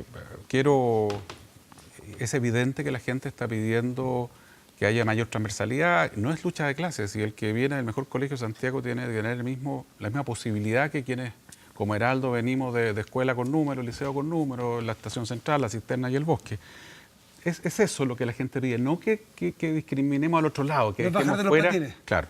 S5: Es evidente que la gente está pidiendo que haya mayor transversalidad. No es lucha de clases. Si el que viene del mejor colegio de Santiago tiene que tener la misma posibilidad que quienes, como Heraldo, venimos de escuela con números, liceo con números, la estación central, la cisterna y el bosque. Es eso lo que la gente pide, no que discriminemos al otro lado, que
S1: No bajar
S5: dejemos
S1: de los
S5: fuera.
S1: patines.
S5: Claro.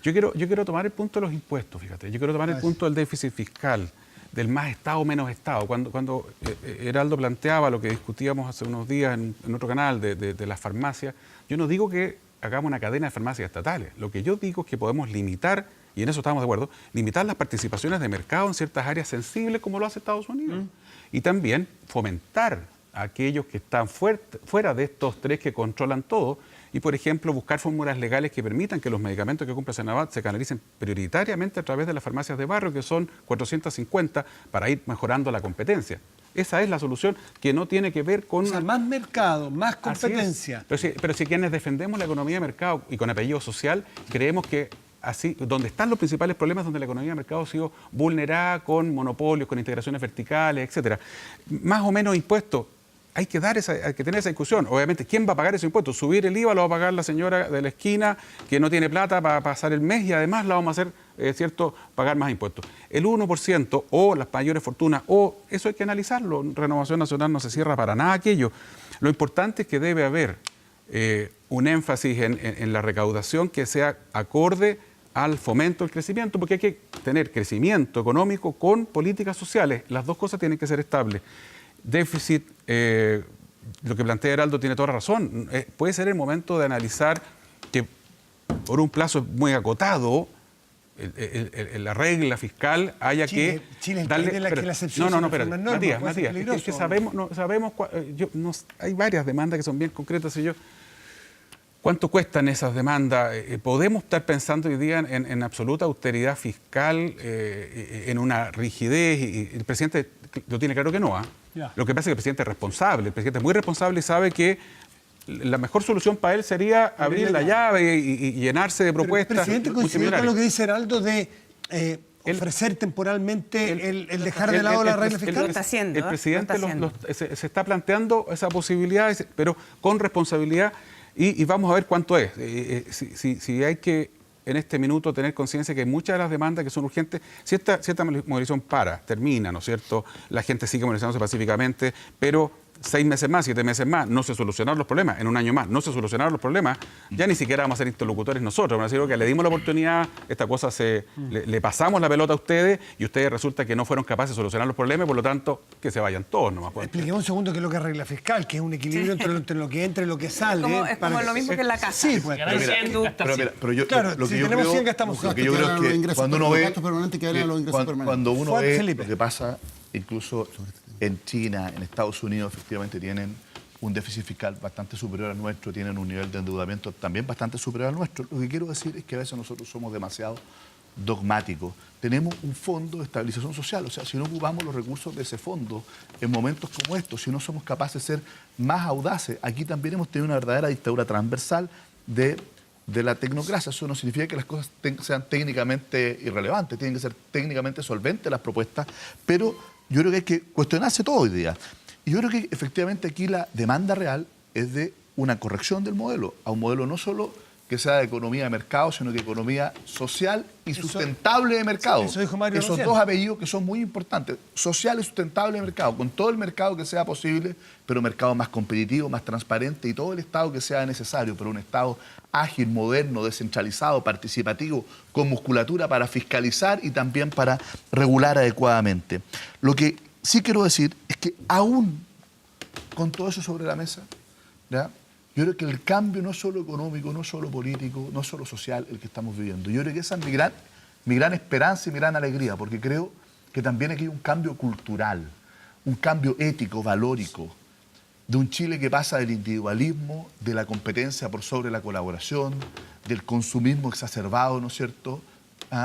S5: Yo quiero tomar el punto de los impuestos, fíjate. Yo quiero tomar el punto del déficit fiscal, del más Estado, menos Estado. Cuando Heraldo planteaba lo que discutíamos hace unos días en otro canal de las farmacias, yo no digo que hagamos una cadena de farmacias estatales. Lo que yo digo es que podemos limitar, y en eso estamos de acuerdo, limitar las participaciones de mercado en ciertas áreas sensibles como lo hace Estados Unidos. Y también fomentar a aquellos que están fuera de estos tres que controlan todo y, por ejemplo, buscar fórmulas legales que permitan que los medicamentos que compra Senavat se canalicen prioritariamente a través de las farmacias de barrio, que son 450, para ir mejorando la competencia. Esa es la solución, que no tiene que ver con...
S1: O sea, más mercado, más
S5: Así es.
S1: competencia.
S5: Pero si quienes defendemos la economía de mercado y con apellido social, creemos que así, donde están los principales problemas, donde la economía de mercado ha sido vulnerada con monopolios, con integraciones verticales, etcétera. Más o menos impuestos. Hay que tener esa discusión. Obviamente, ¿quién va a pagar ese impuesto? Subir el IVA lo va a pagar la señora de la esquina que no tiene plata para pasar el mes y además la vamos a hacer, pagar más impuestos. El 1% o las mayores fortunas, o eso hay que analizarlo. Renovación Nacional no se cierra para nada aquello. Lo importante es que debe haber un énfasis en la recaudación que sea acorde al fomento del crecimiento, porque hay que tener crecimiento económico con políticas sociales. Las dos cosas tienen que ser estables. Déficit, lo que plantea Heraldo tiene toda razón. Puede ser el momento de analizar que por un plazo muy acotado la regla fiscal haya
S1: Chile
S5: que
S1: es
S5: darle...
S1: país en la que la excepción
S5: No,
S1: se
S5: espera,
S1: transforma en norma, puede ser
S5: Matías, es que
S1: peligroso.
S5: hay varias demandas que son bien concretas. ¿Cuánto cuestan esas demandas? ¿Podemos estar pensando hoy día en absoluta austeridad fiscal, en una rigidez? Y el presidente lo tiene claro que no.
S1: Ya.
S5: Lo que pasa es que el presidente es responsable. El presidente es muy responsable y sabe que la mejor solución para él sería abrir la llave y llenarse de propuestas.
S1: ¿El presidente coincide con
S5: multimillonarias.
S1: lo que dice Heraldo de ofrecer temporalmente el dejar de lado la regla fiscal?
S4: Lo está haciendo,
S5: El presidente
S4: lo está haciendo.
S5: se está planteando esa posibilidad, pero con responsabilidad y vamos a ver cuánto es. Si hay que en este minuto tener conciencia que muchas de las demandas que son urgentes, si esta movilización termina, ¿no es cierto? La gente sigue movilizándose pacíficamente, pero 6 meses más, 7 meses más, no se solucionaron los problemas, en un año más no se solucionaron los problemas, ya ni siquiera vamos a ser interlocutores nosotros, vamos a decir que le dimos la oportunidad, esta cosa le pasamos la pelota a ustedes y ustedes resulta que no fueron capaces de solucionar los problemas, por lo tanto, que se vayan todos nomás.
S1: Expliquemos un segundo qué es lo que es regla fiscal, que es un equilibrio entre lo que entra y lo que sale.
S4: Es como lo mismo que en la casa.
S1: Sí, pues.
S7: Pero yo,
S1: Claro,
S7: lo que
S1: si
S7: yo
S1: tenemos
S7: creo,
S1: 100 gastamos
S7: lo que
S1: 100.
S7: yo creo
S2: Los
S7: es que
S2: ingresos
S7: cuando uno
S2: los
S7: ve
S2: gastos permanentes que hablan los ingresos permanentes.
S7: cuando uno
S1: Fuerte,
S7: ve
S1: Felipe.
S7: lo que pasa, incluso en China, en Estados Unidos, efectivamente tienen un déficit fiscal bastante superior al nuestro, tienen un nivel de endeudamiento también bastante superior al nuestro. Lo que quiero decir es que a veces nosotros somos demasiado dogmático. Tenemos un fondo de estabilización social, o sea, si no ocupamos los recursos de ese fondo en momentos como estos, si no somos capaces de ser más audaces, aquí también hemos tenido una verdadera dictadura transversal de la tecnocracia. Eso no significa que las cosas sean técnicamente irrelevantes, tienen que ser técnicamente solventes las propuestas, pero yo creo que hay que cuestionarse todo hoy día. Y yo creo que efectivamente aquí la demanda real es de una corrección del modelo, a un modelo no solo que sea de economía de mercado, sino que economía social y sustentable de mercado.
S1: Eso dijo Mario
S7: Esos
S1: recién.
S7: dos apellidos que son muy importantes, social y sustentable de mercado, con todo el mercado que sea posible, pero mercado más competitivo, más transparente y todo el Estado que sea necesario, pero un Estado ágil, moderno, descentralizado, participativo, con musculatura para fiscalizar y también para regular adecuadamente. Lo que sí quiero decir es que aún con todo eso sobre la mesa, ¿ya?, yo creo que el cambio no es solo económico, no es solo político, no es solo social el que estamos viviendo. Yo creo que esa es mi gran esperanza y mi gran alegría, porque creo que también aquí hay un cambio cultural, un cambio ético, valórico, de un Chile que pasa del individualismo, de la competencia por sobre la colaboración, del consumismo exacerbado, ¿no es cierto?,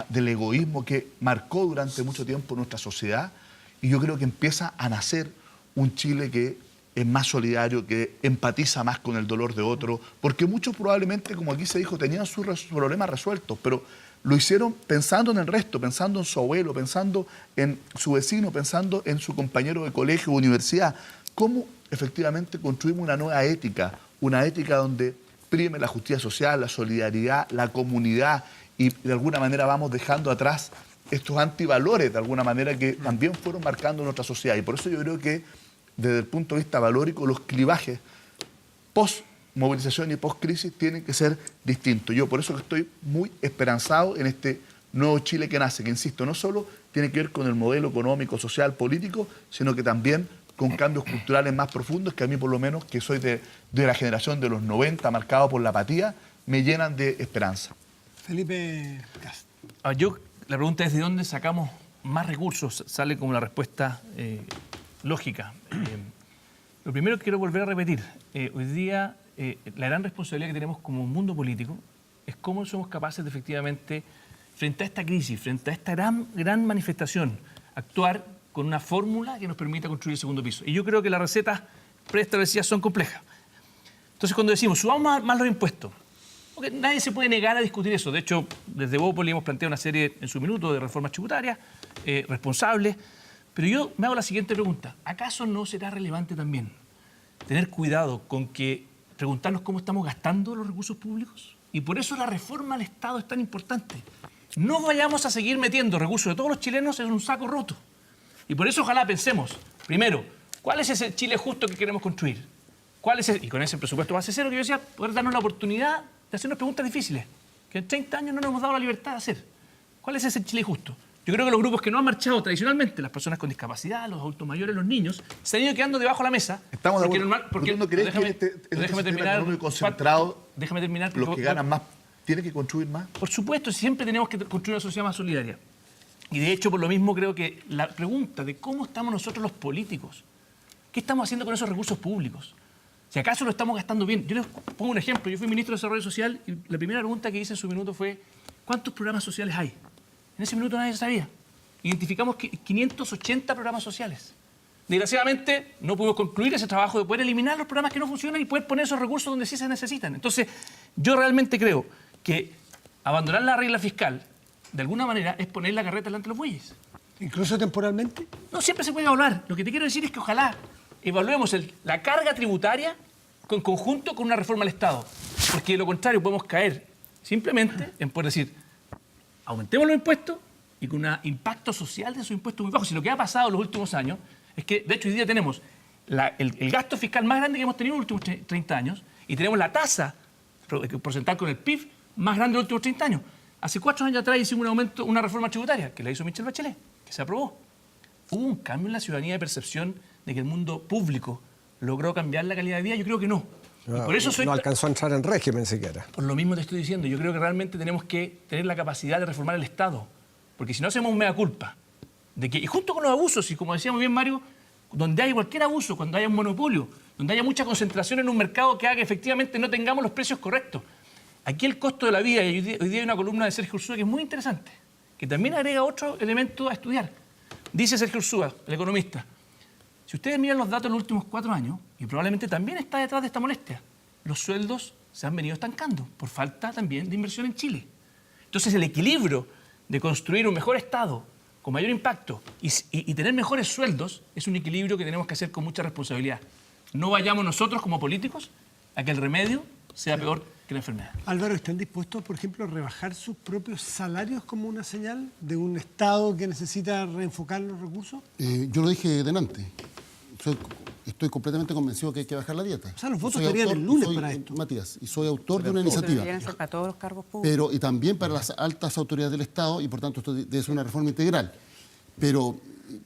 S7: del egoísmo que marcó durante mucho tiempo nuestra sociedad, y yo creo que empieza a nacer un Chile que es más solidario, que empatiza más con el dolor de otro, porque muchos probablemente, como aquí se dijo, tenían sus problemas resueltos, pero lo hicieron pensando en el resto, pensando en su abuelo, pensando en su vecino, pensando en su compañero de colegio o universidad. ¿Cómo efectivamente construimos una nueva ética? Una ética donde prime la justicia social, la solidaridad, la comunidad, y de alguna manera vamos dejando atrás estos antivalores, de alguna manera, que también fueron marcando nuestra sociedad. Y por eso yo creo que desde el punto de vista valórico, los clivajes post-movilización y post-crisis tienen que ser distintos. Yo por eso que estoy muy esperanzado en este nuevo Chile que nace, que insisto, no solo tiene que ver con el modelo económico, social, político, sino que también con cambios culturales más profundos que a mí, por lo menos, que soy de la generación de los 90, marcado por la apatía, me llenan de esperanza.
S1: Felipe Cast.
S3: La pregunta es: ¿de dónde sacamos más recursos? Sale como la respuesta lógica. Lo primero que quiero volver a repetir, hoy día la gran responsabilidad que tenemos como mundo político es cómo somos capaces de efectivamente, frente a esta crisis, frente a esta gran manifestación, actuar con una fórmula que nos permita construir el segundo piso. Y yo creo que las recetas preestablecidas son complejas. Entonces, cuando decimos subamos más los impuestos, porque nadie se puede negar a discutir eso. De hecho, desde Bópoli hemos planteado una serie en su minuto de reformas tributarias responsables. Pero yo me hago la siguiente pregunta: ¿acaso no será relevante también tener cuidado con que preguntarnos cómo estamos gastando los recursos públicos? Y por eso la reforma al Estado es tan importante. No vayamos a seguir metiendo recursos de todos los chilenos en un saco roto. Y por eso ojalá pensemos, primero, ¿cuál es ese Chile justo que queremos construir? Y con ese presupuesto base cero que yo decía, poder darnos la oportunidad de hacernos preguntas difíciles, que en 30 años no nos hemos dado la libertad de hacer. ¿Cuál es ese Chile justo? Yo creo que los grupos que no han marchado tradicionalmente, las personas con discapacidad, los adultos mayores, los niños, se han ido quedando debajo de la mesa.
S7: Estamos de acuerdo.
S3: Porque
S7: ¿Tú no crees que en este sistema económico concentrado,
S3: déjame terminar,
S7: los que ganan más tienen que construir más?
S3: Por supuesto, siempre tenemos que construir una sociedad más solidaria. Y de hecho, por lo mismo, creo que la pregunta de cómo estamos nosotros los políticos, ¿qué estamos haciendo con esos recursos públicos? Si acaso lo estamos gastando bien. Yo les pongo un ejemplo. Yo fui ministro de Desarrollo Social y la primera pregunta que hice en su minuto fue: ¿cuántos programas sociales hay? En ese minuto nadie sabía. Identificamos 580 programas sociales. Desgraciadamente, no pudimos concluir ese trabajo de poder eliminar los programas que no funcionan y poder poner esos recursos donde sí se necesitan. Entonces, yo realmente creo que abandonar la regla fiscal, de alguna manera, es poner la carreta delante de los bueyes.
S1: ¿Incluso temporalmente?
S3: No siempre se puede evaluar. Lo que te quiero decir es que ojalá evaluemos la carga tributaria en conjunto con una reforma al Estado. Porque de lo contrario podemos caer simplemente en poder decir: aumentemos los impuestos y con un impacto social de esos impuestos muy bajos. Si lo que ha pasado en los últimos años es que, de hecho, hoy día tenemos el gasto fiscal más grande que hemos tenido en los últimos 30 años y tenemos la tasa porcentual con el PIB más grande de los últimos 30 años. Hace 4 años atrás hicimos una reforma tributaria que la hizo Michelle Bachelet, que se aprobó. ¿Hubo un cambio en la ciudadanía de percepción de que el mundo público logró cambiar la calidad de vida? Yo creo que no. Y por eso
S6: no alcanzó a entrar en régimen siquiera.
S3: Por lo mismo te estoy diciendo, yo creo que realmente tenemos que tener la capacidad de reformar el Estado. Porque si no hacemos un mea culpa, y junto con los abusos, y como decía muy bien Mario, donde hay cualquier abuso, cuando haya un monopolio, donde haya mucha concentración en un mercado que haga que efectivamente no tengamos los precios correctos. Aquí el costo de la vida, y hoy día hay una columna de Sergio Ursúa que es muy interesante, que también agrega otro elemento a estudiar. Dice Sergio Ursúa, el economista, si ustedes miran los datos de los últimos 4 años, y probablemente también está detrás de esta molestia, los sueldos se han venido estancando por falta también de inversión en Chile. Entonces el equilibrio de construir un mejor Estado con mayor impacto y tener mejores sueldos es un equilibrio que tenemos que hacer con mucha responsabilidad. No vayamos nosotros como políticos a que el remedio sea peor que la enfermedad.
S1: Álvaro, ¿están dispuestos, por ejemplo, a rebajar sus propios salarios como una señal de un Estado que necesita reenfocar los recursos?
S2: Yo lo dije delante. Estoy completamente convencido que hay que bajar la dieta.
S1: O sea, los votos estarían el lunes para esto.
S2: Matías, y soy autor de una iniciativa.
S4: Deberían ser para todos los cargos públicos.
S2: Y también para las altas autoridades del Estado, y por tanto esto debe ser una reforma integral. Pero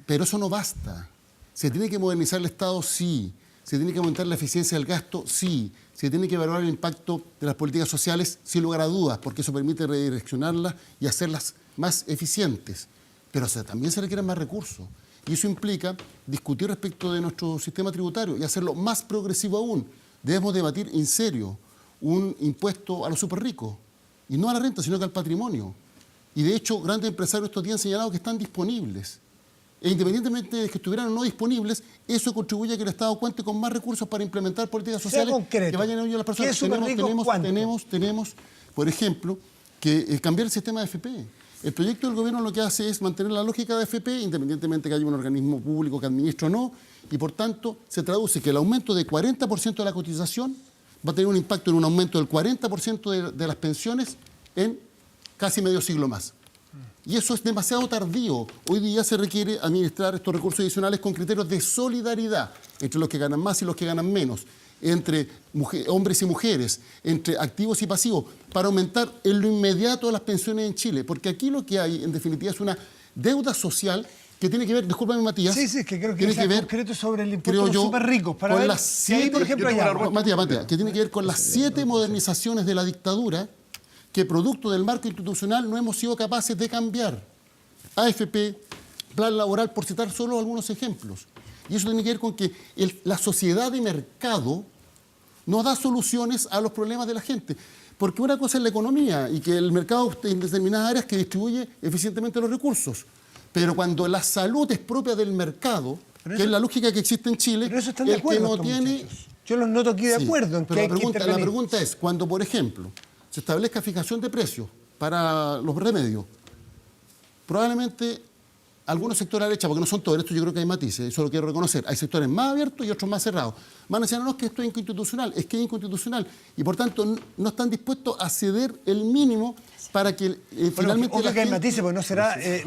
S2: eso no basta. ¿Se tiene que modernizar el Estado? Sí. ¿Se tiene que aumentar la eficiencia del gasto? Sí. ¿Se tiene que evaluar el impacto de las políticas sociales? Sin lugar a dudas, porque eso permite redireccionarlas y hacerlas más eficientes. Pero también se requieren más recursos. Y eso implica discutir respecto de nuestro sistema tributario y hacerlo más progresivo aún. Debemos debatir en serio un impuesto a los súper ricos, y no a la renta, sino que al patrimonio. Y de hecho, grandes empresarios estos días han señalado que están disponibles. E independientemente de que estuvieran o no disponibles, eso contribuye a que el Estado cuente con más recursos para implementar políticas sociales que vayan a ayudar a las personas. Tenemos, por ejemplo, que cambiar el sistema de FP. El proyecto del gobierno lo que hace es mantener la lógica de FP, independientemente de que haya un organismo público que administre o no, y por tanto se traduce que el aumento de 40% de la cotización va a tener un impacto en un aumento del 40% de las pensiones en casi medio siglo más. Y eso es demasiado tardío. Hoy día se requiere administrar estos recursos adicionales con criterios de solidaridad entre los que ganan más y los que ganan menos, entre hombres y mujeres, entre activos y pasivos, para aumentar en lo inmediato las pensiones en Chile. Porque aquí lo que hay, en definitiva, es una deuda social que tiene que ver, discúlpame Matías,
S1: Sí, es que creo que
S2: tiene
S1: sea
S2: que ver,
S1: concreto sobre el impuesto a los
S2: yo,
S1: súper ricos. Para
S2: con
S1: ver
S2: las
S1: si ahí,
S2: 7,
S1: por ejemplo, hay algo.
S2: Matías, que tiene que ver con las 7 modernizaciones de la dictadura que producto del marco institucional no hemos sido capaces de cambiar. AFP, plan laboral, por citar solo algunos ejemplos. Y eso tiene que ver con que la sociedad de mercado no da soluciones a los problemas de la gente. Porque una cosa es la economía y que el mercado en determinadas áreas que distribuye eficientemente los recursos. Pero cuando la salud es propia del mercado, que es la lógica que existe en Chile,
S1: Pero eso están de acuerdo
S2: que no
S1: estos
S2: tiene...
S1: muchachos. Yo los noto aquí de acuerdo en que
S2: pero
S1: hay que
S2: la
S1: intervenir.
S2: pregunta es, cuando, por ejemplo, se establezca fijación de precios para los remedios, probablemente algunos sectores de la derecha, porque no son todos, en esto yo creo que hay matices, eso lo quiero reconocer, hay sectores más abiertos y otros más cerrados. Van a decir, no, es que esto es inconstitucional, es que es inconstitucional, y por tanto no están dispuestos a ceder el mínimo para que finalmente
S1: Ojo que hay matices, porque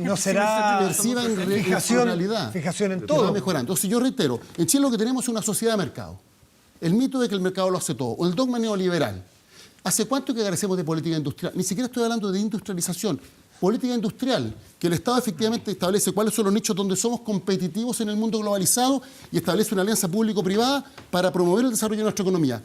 S1: no será
S2: perciba en realidad
S1: fijación en
S2: que
S1: todo.
S2: va mejorando. Entonces yo reitero, en Chile lo que tenemos es una sociedad de mercado. El mito de que el mercado lo hace todo, o el dogma neoliberal. ¿Hace cuánto que carecemos de política industrial? Ni siquiera estoy hablando de industrialización. Política industrial, que el Estado efectivamente establece cuáles son los nichos donde somos competitivos en el mundo globalizado y establece una alianza público-privada para promover el desarrollo de nuestra economía.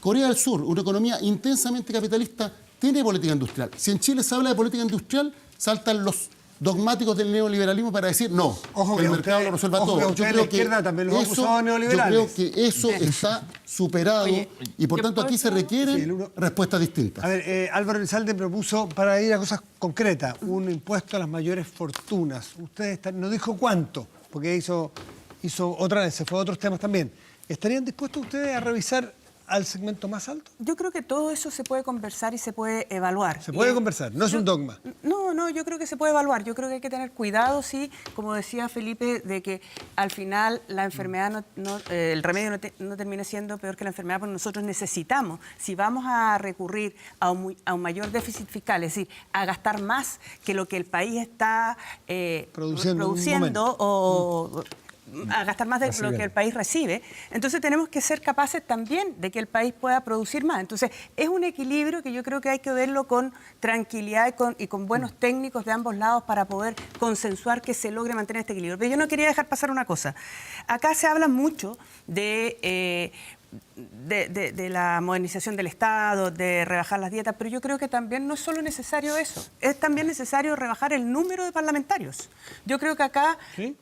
S2: Corea del Sur, una economía intensamente capitalista, tiene política industrial. Si en Chile se habla de política industrial, saltan los dogmáticos del neoliberalismo para decir no,
S1: Ojo
S2: que el mercado lo resuelva todo.
S1: Yo creo que la izquierda también los ha acusado de neoliberales.
S2: Yo creo que eso está superado y por tanto aquí se requieren respuestas distintas.
S1: A ver, Álvaro Elizalde propuso, para ir a cosas concretas, un impuesto a las mayores fortunas. Usted no dijo cuánto, porque hizo otra vez, se fue a otros temas también. ¿Estarían dispuestos ustedes a revisar al segmento más alto?
S4: Yo creo que todo eso se puede conversar y se puede evaluar.
S1: Se puede conversar, no es un dogma.
S4: No, yo creo que se puede evaluar. Yo creo que hay que tener cuidado, sí, como decía Felipe, de que al final la enfermedad, el remedio no termine siendo peor que la enfermedad, porque nosotros necesitamos, si vamos a recurrir a un mayor déficit fiscal, es decir, a gastar más que lo que el país está produciendo o a gastar más de lo que el país recibe. Entonces tenemos que ser capaces también de que el país pueda producir más. Entonces es un equilibrio que yo creo que hay que verlo con tranquilidad y con buenos técnicos de ambos lados para poder consensuar que se logre mantener este equilibrio. Pero yo no quería dejar pasar una cosa. Acá se habla mucho de de la modernización del Estado, de rebajar las dietas, pero yo creo que también no es solo necesario eso, es también necesario rebajar el número de parlamentarios. Yo creo que acá, sí,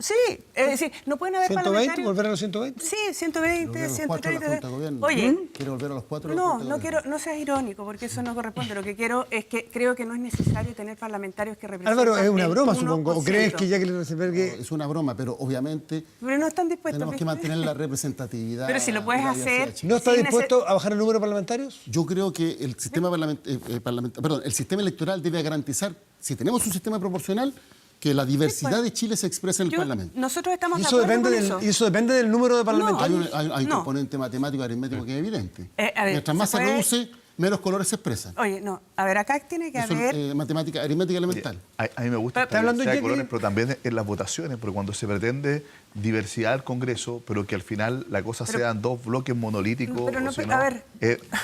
S4: es decir, no pueden haber
S1: 120,
S4: parlamentarios.
S1: ¿volver a los 120?
S4: Sí, 120,
S2: Volver a los 4 de la
S4: 130.
S2: Junta de Gobierno.
S4: Oye,
S2: ¿Quiere volver a los 4 de la
S4: no,
S2: Junta de
S4: no
S2: Gobierno?
S4: quiero, no seas irónico, porque eso no corresponde. Lo que quiero es que creo que no es necesario tener parlamentarios que representen.
S1: Álvaro, es una
S4: el
S1: broma,
S4: 1%.
S1: supongo. ¿O crees que Jacqueline Rosenberg...
S2: Es una broma, pero obviamente
S4: Pero no están dispuestos.
S2: tenemos que
S4: ¿viste?
S2: mantener la representatividad.
S4: Pero si lo puedes
S2: y la diversidad
S4: hacer.
S2: de Chile.
S1: ¿No está
S4: sin
S1: dispuesto a bajar el número de parlamentarios?
S2: Yo creo que el sistema, el sistema electoral debe garantizar, si tenemos un sistema proporcional, que la diversidad de Chile se exprese en el Parlamento.
S4: Nosotros estamos
S1: ¿Y
S4: de
S1: eso,
S4: acuerdo
S1: depende
S4: con
S1: del,
S4: eso.
S1: ¿Y eso depende del número de parlamentarios?
S2: Hay un
S4: No.
S2: componente matemático y aritmético que es evidente.
S4: A ver,
S2: Mientras más
S4: se
S2: se
S4: puede-
S2: reduce, menos colores se expresan.
S4: Oye, no, a ver, acá tiene que
S2: Eso
S4: haber...
S2: es matemática, aritmética elemental.
S7: A mí me gusta
S1: ¿Está hablando
S7: esta diversidad de
S1: Jacqueline?
S7: colores, pero también en las votaciones, porque cuando se pretende diversidad del Congreso, pero que al final la cosa sean dos bloques monolíticos,
S4: Pero no,
S7: o si
S4: a
S7: no,
S4: ver.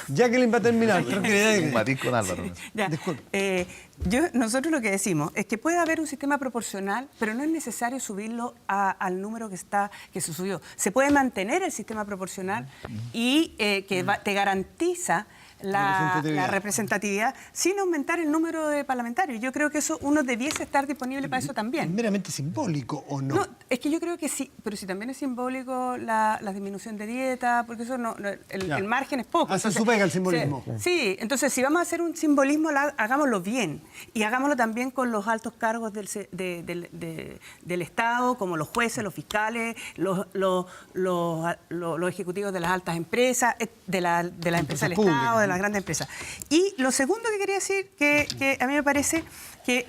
S1: Jacqueline va a terminar, tranquilidad.
S7: un matiz con Álvaro.
S4: Ya,
S1: Disculpe.
S4: nosotros lo que decimos es que puede haber un sistema proporcional, pero no es necesario subirlo al número que se subió. Se puede mantener el sistema proporcional y te garantiza la representatividad sin aumentar el número de parlamentarios. Yo creo que eso uno debiese estar disponible para eso
S1: ¿Es
S4: también.
S1: meramente simbólico o no?
S4: No, es que yo creo que sí, pero si también es simbólico la disminución de dieta, porque eso
S1: Ya.
S4: el margen es poco.
S1: Hace su pega el simbolismo.
S4: Sí, entonces si vamos a hacer un simbolismo, hagámoslo bien y hagámoslo también con los altos cargos del Estado, como los jueces, los fiscales, los ejecutivos de las altas empresas, de las empresas del
S1: públicas.
S4: Estado, de las grandes empresas. Y lo segundo que quería decir, que a mí me parece que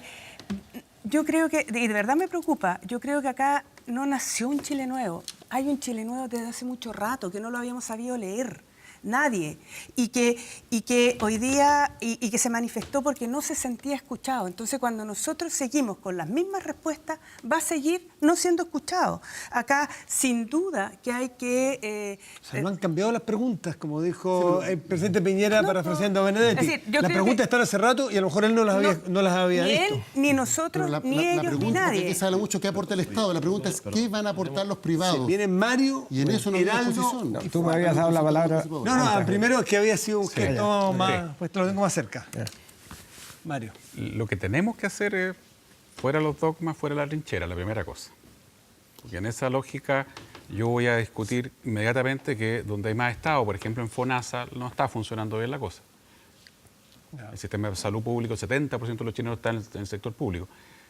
S4: yo creo que, y de verdad me preocupa, yo creo que acá no nació un Chile nuevo. Hay un Chile nuevo desde hace mucho rato, que no lo habíamos sabido leer. Nadie. Y que hoy día, y que se manifestó porque no se sentía escuchado. Entonces, cuando nosotros seguimos con las mismas respuestas, va a seguir no siendo escuchado. Acá, sin duda, que hay que...
S1: O sea, no han cambiado las preguntas, como dijo el presidente Piñera parafraseando a Benedetti.
S4: Es decir, yo
S1: las
S4: creo
S1: preguntas
S4: que-
S1: están hace rato y a lo mejor él no las había
S4: ni
S1: visto.
S4: él, ni nosotros,
S2: Pero
S4: ni ellos, ni
S2: pregunta, porque
S4: nadie.
S2: aquí se habla mucho qué aporta el Estado. La pregunta es qué van a aportar los privados.
S1: Viene Mario,
S2: Y en eso no hay
S1: Heraldo...
S2: oposición.
S6: No, tú me habías dado la palabra.
S1: No, primero que había sido un gesto más... Pues te lo tengo más cerca. Mario.
S5: Lo que tenemos que hacer es, fuera los dogmas, fuera la trinchera, la primera cosa. Porque en esa lógica yo voy a discutir inmediatamente que donde hay más Estado, por ejemplo en FONASA, no está funcionando bien la cosa. El sistema de salud público, el 70% de los chilenos están en el sector público.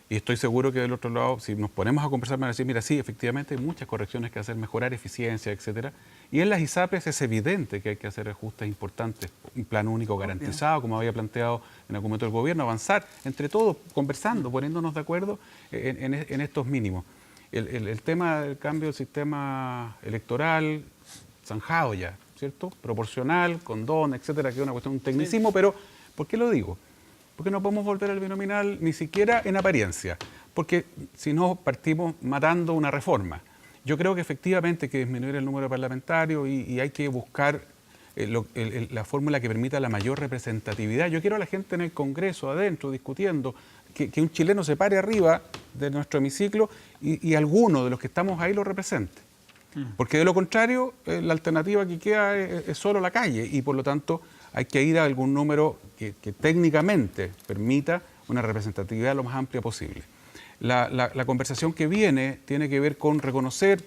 S5: Y estoy seguro que del otro lado, si nos ponemos a conversar, me van a decir, mira, sí, efectivamente hay muchas correcciones que hacer, mejorar eficiencia, etcétera. Y en las ISAPRES es evidente que hay que hacer ajustes importantes, un plan único garantizado, como había planteado en algún momento el gobierno, avanzar entre todos, conversando, poniéndonos de acuerdo en estos mínimos. El tema del cambio del sistema electoral, zanjado ya, ¿cierto? Proporcional, con don, etcétera, que es una cuestión, un tecnicismo, pero ¿por qué lo digo? Porque no podemos volver al binominal ni siquiera en apariencia, porque si no partimos matando una reforma. Yo creo que efectivamente hay que disminuir el número de parlamentarios y hay que buscar la fórmula que permita la mayor representatividad. Yo quiero a la gente en el Congreso, adentro, discutiendo, que un chileno se pare arriba de nuestro hemiciclo y alguno de los que estamos ahí lo represente. Porque de lo contrario, la alternativa que queda es solo la calle y por lo tanto hay que ir a algún número que técnicamente permita una representatividad lo más amplia posible. La conversación que viene tiene que ver con reconocer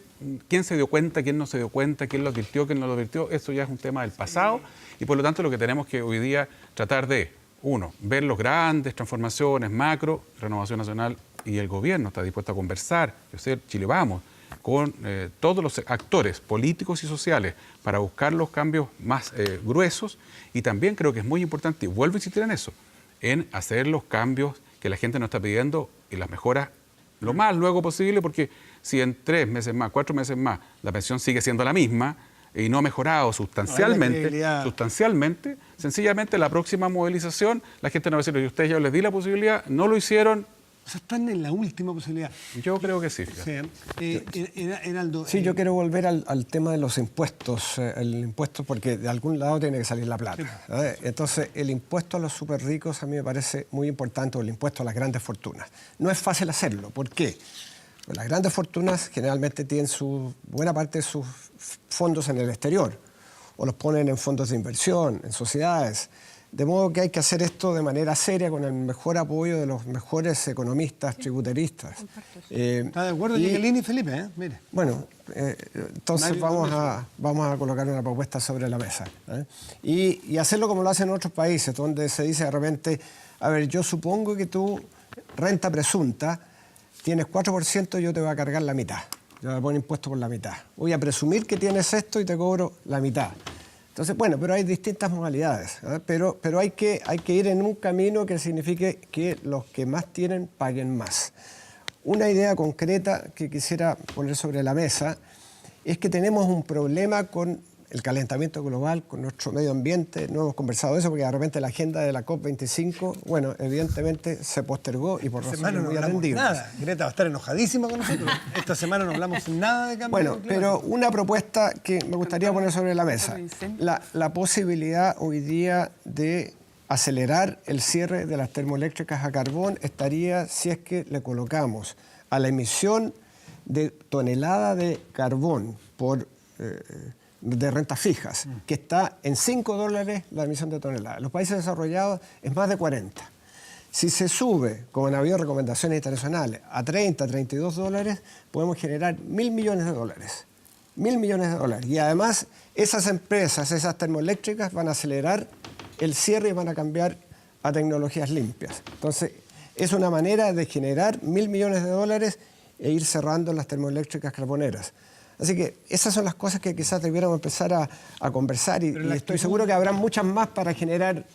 S5: quién se dio cuenta, quién no se dio cuenta, quién lo advirtió, quién no lo advirtió. Eso ya es un tema del pasado y por lo tanto lo que tenemos que hoy día tratar de, uno, ver las grandes transformaciones macro, Renovación Nacional y el gobierno está dispuesto a conversar, Chile Vamos, con todos los actores políticos y sociales para buscar los cambios más gruesos y también creo que es muy importante, y vuelvo a insistir en eso, en hacer los cambios que la gente nos está pidiendo y las mejoras lo más luego posible, porque si en 3 meses más, 4 meses más, la pensión sigue siendo la misma y no ha mejorado sustancialmente, sencillamente la próxima movilización, la gente no va a decir, oye, ustedes ya les di la posibilidad, no lo hicieron.
S1: O sea, están en la última posibilidad.
S5: Yo creo que sí. Fíjate.
S1: Heraldo.
S6: Sí, yo quiero volver al tema de los impuestos, el impuesto porque de algún lado tiene que salir la plata. Entonces, el impuesto a los súper ricos a mí me parece muy importante, o el impuesto a las grandes fortunas. No es fácil hacerlo. ¿Por qué? Pues las grandes fortunas generalmente tienen buena parte de sus fondos en el exterior. o los ponen en fondos de inversión, en sociedades. De modo que hay que hacer esto de manera seria, con el mejor apoyo de los mejores economistas, tributeristas.
S1: ¿Está de acuerdo, Jacqueline y Felipe? Mire.
S6: Bueno, entonces vamos a colocar una propuesta sobre la mesa. Y hacerlo como lo hacen en otros países, donde se dice de repente, a ver, yo supongo que tú, renta presunta, tienes 4%, yo te voy a cargar la mitad. Yo voy a poner impuesto por la mitad. Voy a presumir que tienes esto y te cobro la mitad. Entonces, bueno, pero hay distintas modalidades, pero hay que ir en un camino que signifique que los que más tienen paguen más. Una idea concreta que quisiera poner sobre la mesa es que tenemos un problema con el calentamiento global, con nuestro medio ambiente. No hemos conversado de eso porque de repente la agenda de la COP25, bueno, evidentemente se postergó y por razones muy atendibles.
S1: Nada. Greta va a estar enojadísima con nosotros. Esta semana no hablamos nada de cambio climático.
S6: Pero una propuesta que me gustaría poner sobre la mesa, la posibilidad hoy día de acelerar el cierre de las termoeléctricas a carbón estaría si es que le colocamos a la emisión de tonelada de carbón de rentas fijas, que está en $5 la emisión de tonelada. En los países desarrollados es más de 40. Si se sube, como han habido recomendaciones internacionales, a 30, $32, podemos generar $1.000 millones. $1.000 millones. Y además, esas empresas, esas termoeléctricas, van a acelerar el cierre y van a cambiar a tecnologías limpias. Entonces, es una manera de generar $1.000 millones e ir cerrando las termoeléctricas carboneras. Así que esas son las cosas que quizás debiéramos empezar a conversar y estoy seguro que habrá muchas más para generar.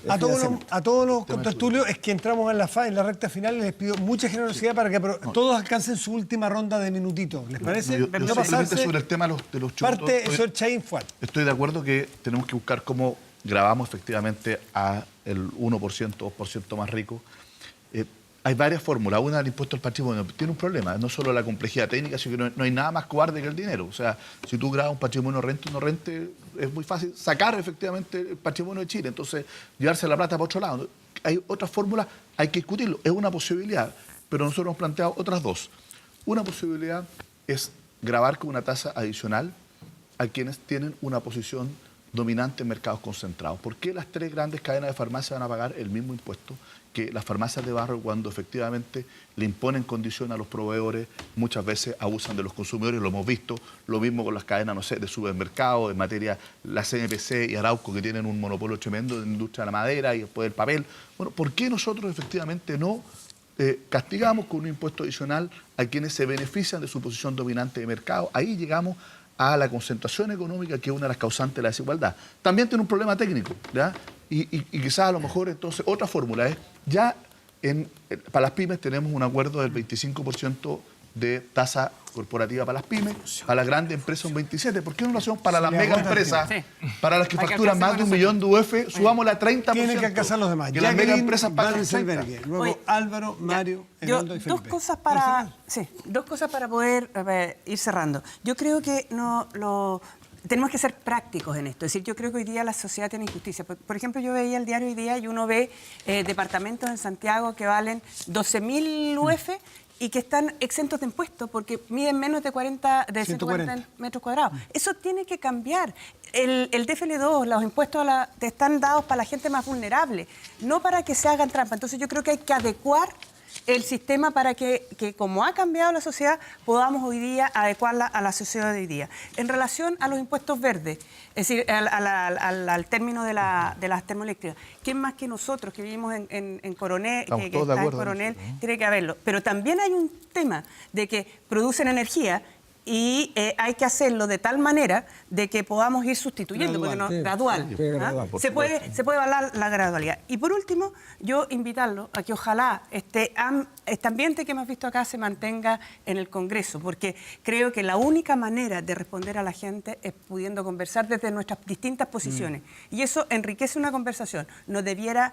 S1: A todos los contertulios es que entramos en la recta final y les pido mucha generosidad para que todos alcancen su última ronda de minutitos. ¿Les parece?
S7: Yo simplemente sobre el tema de los chutos.
S1: Parte el señor Chaín Fuad.
S7: Estoy de acuerdo que tenemos que buscar cómo grabamos efectivamente a el 1%, 2% más rico. Hay varias fórmulas. Una, el impuesto al patrimonio, tiene un problema. No solo la complejidad técnica, sino que no hay nada más cobarde que el dinero. O sea, si tú grabas un patrimonio rente o no rente, es muy fácil sacar efectivamente el patrimonio de Chile. Entonces, llevarse la plata para otro lado. Hay otras fórmulas, hay que discutirlo. Es una posibilidad, pero nosotros hemos planteado otras dos. Una posibilidad es grabar con una tasa adicional a quienes tienen una posición dominante en mercados concentrados. ¿Por qué las tres grandes cadenas de farmacia van a pagar el mismo impuesto que las farmacias de barrio cuando efectivamente le imponen condiciones a los proveedores? Muchas veces abusan de los consumidores, lo hemos visto, lo mismo con las cadenas, no sé, de supermercados, en materia la CNPC y Arauco, que tienen un monopolio tremendo de la industria de la madera y después del papel. Bueno, ¿por qué nosotros efectivamente no castigamos con un impuesto adicional a quienes se benefician de su posición dominante de mercado? Ahí llegamos a la concentración económica, que es una de las causantes de la desigualdad. También tiene un problema técnico, ¿ya? Y quizás a lo mejor entonces otra fórmula es, ya para las pymes tenemos un acuerdo del 25% de tasa corporativa para las pymes, para las grandes empresas un 27%. ¿Por qué no lo hacemos para las mega empresas? Sí. Para las que facturan más de 1 millón de UF, subámosla a 30%.
S1: Tienen que alcanzar los demás.
S7: Que las mega empresas paguen
S1: 30%. Luego Álvaro, Mario, Hernando y Felipe.
S4: Dos cosas para poder ir cerrando. Yo creo que tenemos que ser prácticos en esto. Es decir, yo creo que hoy día la sociedad tiene injusticia. Por ejemplo, yo veía el diario hoy día y uno ve departamentos en Santiago que valen 12.000 UF y que están exentos de impuestos porque miden menos de 140 metros cuadrados. Eso tiene que cambiar. El DFL2, los impuestos están dados para la gente más vulnerable, no para que se hagan trampa. Entonces yo creo que hay que adecuar el sistema para que como ha cambiado la sociedad, podamos hoy día adecuarla a la sociedad de hoy día. En relación a los impuestos verdes, es decir, al término de las termoeléctricas, ¿quién más que nosotros que vivimos en Coronel, que está en Coronel, tiene que haberlo? Pero también hay un tema de que producen energía y hay que hacerlo de tal manera de que podamos ir sustituyendo, gradual. Se puede evaluar la gradualidad. Y por último, yo invitarlo a que ojalá este ambiente que hemos visto acá se mantenga en el Congreso, porque creo que la única manera de responder a la gente es pudiendo conversar desde nuestras distintas posiciones. Y eso enriquece una conversación, no debiera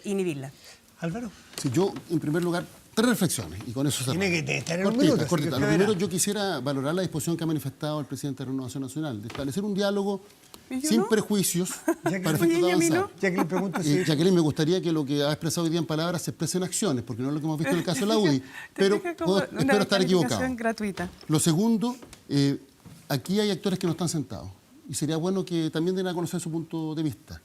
S4: inhibirla.
S1: Álvaro.
S2: Sí, yo, en primer lugar, 3 reflexiones y con eso cerramos.
S1: Tiene que tener un minuto.
S2: Cortita. Lo primero, yo quisiera valorar la disposición que ha manifestado el presidente de Renovación Nacional de establecer un diálogo sin prejuicios para efectos de avanzar. Jacqueline, me gustaría que lo que ha expresado hoy día en palabras se exprese en acciones, porque no es lo que hemos visto en el caso de la UDI, pero espero estar equivocado.
S4: Gratuita.
S2: Lo segundo, aquí hay actores que no están sentados. y sería bueno que también den a conocer su punto de vista.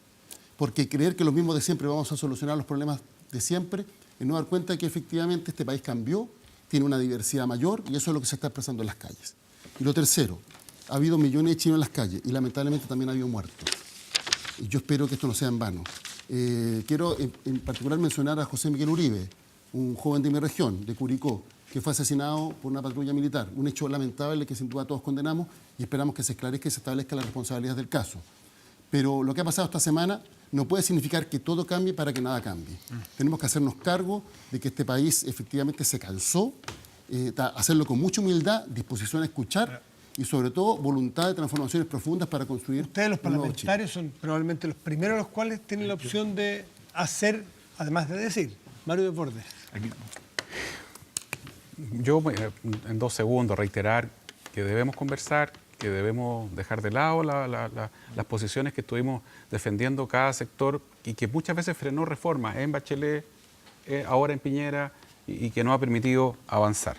S2: Porque creer que los mismos de siempre vamos a solucionar los problemas de siempre es no dar cuenta que efectivamente este país cambió, tiene una diversidad mayor y eso es lo que se está expresando en las calles. Y lo tercero, ha habido millones de chinos en las calles y lamentablemente también ha habido muertos. Y yo espero que esto no sea en vano. Quiero en particular mencionar a José Miguel Uribe, un joven de mi región, de Curicó, que fue asesinado por una patrulla militar. Un hecho lamentable que sin duda todos condenamos y esperamos que se esclarezca y se establezca la responsabilidad del caso. Pero lo que ha pasado esta semana no puede significar que todo cambie para que nada cambie. Tenemos que hacernos cargo de que este país efectivamente se cansó, hacerlo con mucha humildad, disposición a escuchar y sobre todo voluntad de transformaciones profundas para construir.
S1: Ustedes, los
S2: un nuevo Chile.
S1: parlamentarios, son probablemente los primeros los cuales tienen la opción de hacer, además de decir. Mario Desbordes.
S5: Yo, en 2 segundos, reiterar que debemos conversar, que debemos dejar de lado las posiciones que estuvimos defendiendo cada sector y que muchas veces frenó reformas en Bachelet, ahora en Piñera, y que no ha permitido avanzar.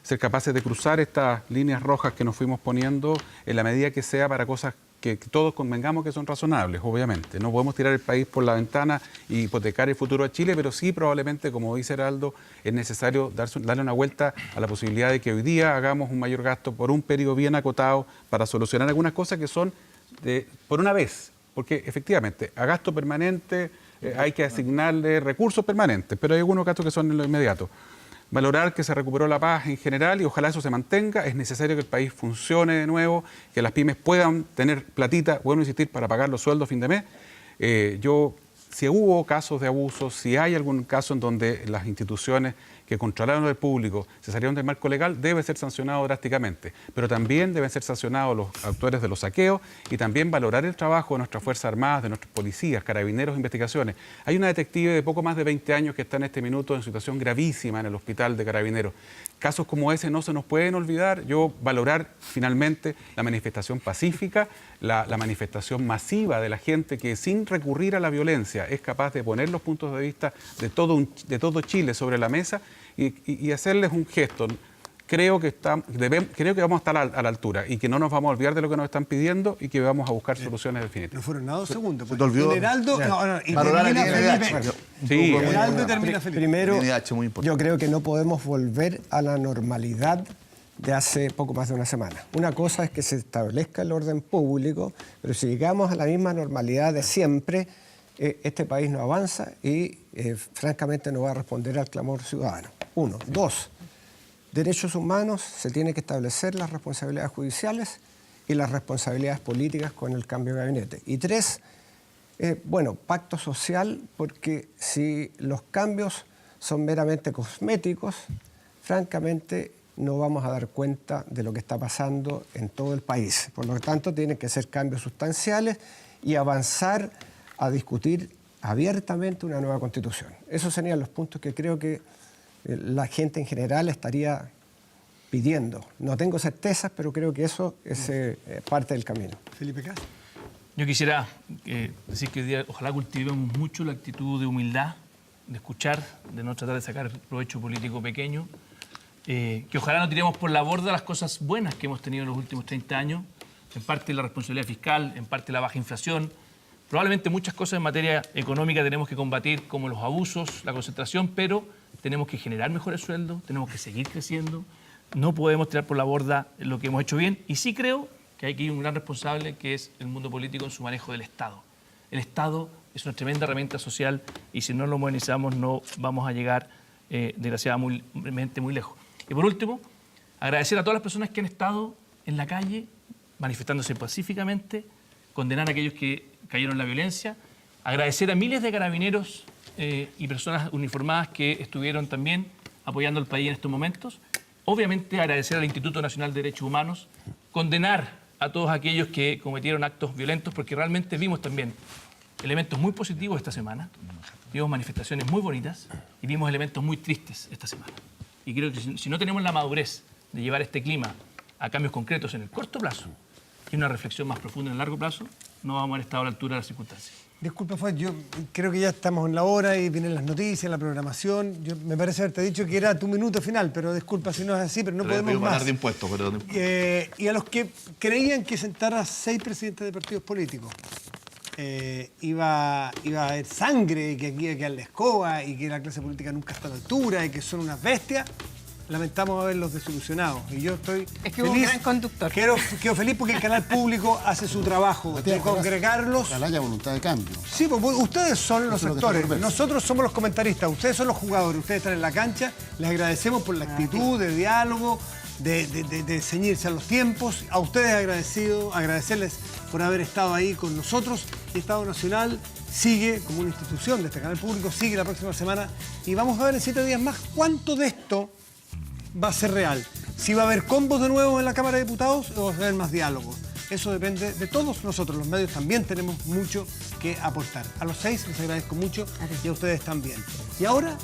S5: Ser capaces de cruzar estas líneas rojas que nos fuimos poniendo en la medida que sea para cosas que todos convengamos que son razonables, obviamente. No podemos tirar el país por la ventana y hipotecar el futuro de Chile, pero sí probablemente, como dice Heraldo, es necesario darle una vuelta a la posibilidad de que hoy día hagamos un mayor gasto por un periodo bien acotado para solucionar algunas cosas que son por una vez. Porque efectivamente, a gasto permanente hay que asignarle recursos permanentes, pero hay algunos gastos que son en lo inmediato. Valorar que se recuperó la paz en general y ojalá eso se mantenga. Es necesario que el país funcione de nuevo, que las pymes puedan tener platita, bueno, insistir, para pagar los sueldos a fin de mes. Si hubo casos de abuso, si hay algún caso en donde las instituciones que controlaron al público se salieron del marco legal, debe ser sancionado drásticamente. Pero también deben ser sancionados los autores de los saqueos y también valorar el trabajo de nuestras Fuerzas Armadas, de nuestros policías, carabineros, investigaciones. Hay una detective de poco más de 20 años que está en este minuto en situación gravísima en el hospital de Carabineros. Casos como ese no se nos pueden olvidar. Yo valorar finalmente la manifestación pacífica, la manifestación masiva de la gente que sin recurrir a la violencia es capaz de poner los puntos de vista de todo Chile sobre la mesa y hacerles un gesto. Creo que vamos a estar a la altura y que no nos vamos a olvidar de lo que nos están pidiendo y que vamos a buscar soluciones definitivas.
S1: No fueron nada 2 segundos.
S7: Se te olvidó.
S1: Heraldo, y
S7: Valorar
S1: termina
S7: el INDH.
S1: Felipe.
S5: Sí.
S1: Heraldo y termina Felipe.
S6: Primero,
S7: El INDH muy importante.
S6: yo creo que no podemos volver a la normalidad de hace poco más de una semana. Una cosa es que se establezca el orden público, pero si llegamos a la misma normalidad de siempre, este país no avanza y francamente no va a responder al clamor ciudadano. 1. 2. Derechos humanos, se tiene que establecer las responsabilidades judiciales y las responsabilidades políticas con el cambio de gabinete. Y 3, pacto social, porque si los cambios son meramente cosméticos, francamente no vamos a dar cuenta de lo que está pasando en todo el país. Por lo tanto, tienen que ser cambios sustanciales y avanzar a discutir abiertamente una nueva constitución. Esos serían los puntos que creo que la gente en general estaría pidiendo. No tengo certezas, pero creo que eso es parte del camino.
S1: Felipe Cas.
S3: Yo quisiera decir que hoy día ojalá cultivemos mucho la actitud de humildad, de escuchar, de no tratar de sacar provecho político pequeño, que ojalá no tiremos por la borda las cosas buenas que hemos tenido en los últimos 30 años, en parte la responsabilidad fiscal, en parte la baja inflación. Probablemente muchas cosas en materia económica tenemos que combatir, como los abusos, la concentración, pero tenemos que generar mejores sueldos, tenemos que seguir creciendo, no podemos tirar por la borda lo que hemos hecho bien, y sí creo que hay aquí un gran responsable que es el mundo político en su manejo del Estado. El Estado es una tremenda herramienta social y si no lo modernizamos no vamos a llegar, desgraciadamente, muy lejos. Y por último, agradecer a todas las personas que han estado en la calle manifestándose pacíficamente, condenar a aquellos que cayeron en la violencia, agradecer a miles de carabineros y personas uniformadas que estuvieron también apoyando al país en estos momentos. Obviamente agradecer al Instituto Nacional de Derechos Humanos, condenar a todos aquellos que cometieron actos violentos, porque realmente vimos también elementos muy positivos esta semana, vimos manifestaciones muy bonitas y vimos elementos muy tristes esta semana. Y creo que si no tenemos la madurez de llevar este clima a cambios concretos en el corto plazo y una reflexión más profunda en el largo plazo, no vamos a estar a la altura de las circunstancias.
S1: Disculpa, Fuad, yo creo que ya estamos en la hora y vienen las noticias, la programación. Me parece haberte dicho que era tu minuto final, pero disculpa si no es así, pero no podemos más.
S7: Pagar de impuestos, pero...
S1: Y a los que creían que sentar a 6 presidentes de partidos políticos iba a haber sangre, y que aquí iba a quedar la escoba, y que la clase política nunca está a la altura, y que son unas bestias, lamentamos haberlos desilusionado. Y yo estoy
S4: Es que hubo un
S1: feliz.
S4: gran conductor.
S1: Quedo feliz porque el canal público hace su trabajo de
S2: Matías,
S1: congregarlos.
S2: Ojalá haya voluntad de cambio.
S1: Sí, pues ustedes son los
S2: Eso es lo que
S1: actores,
S2: está por verse.
S1: nosotros somos los comentaristas, ustedes son los jugadores, ustedes están en la cancha, les agradecemos por la actitud de diálogo, de ceñirse a los tiempos, a ustedes agradecerles por haber estado ahí con nosotros. El Estado Nacional sigue como una institución de este canal público, sigue la próxima semana y vamos a ver en 7 días más cuánto de esto va a ser real. Si va a haber combos de nuevo en la Cámara de Diputados o va a haber más diálogos. Eso depende de todos nosotros. Los medios también tenemos mucho que aportar. A los 6 les agradezco mucho y a ustedes también. Y ahora,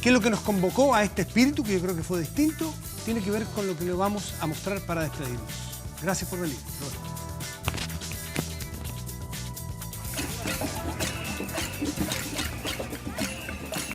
S1: ¿qué es lo que nos convocó a este espíritu, que yo creo que fue distinto? Tiene que ver con lo que le vamos a mostrar para despedirnos. Gracias por venir.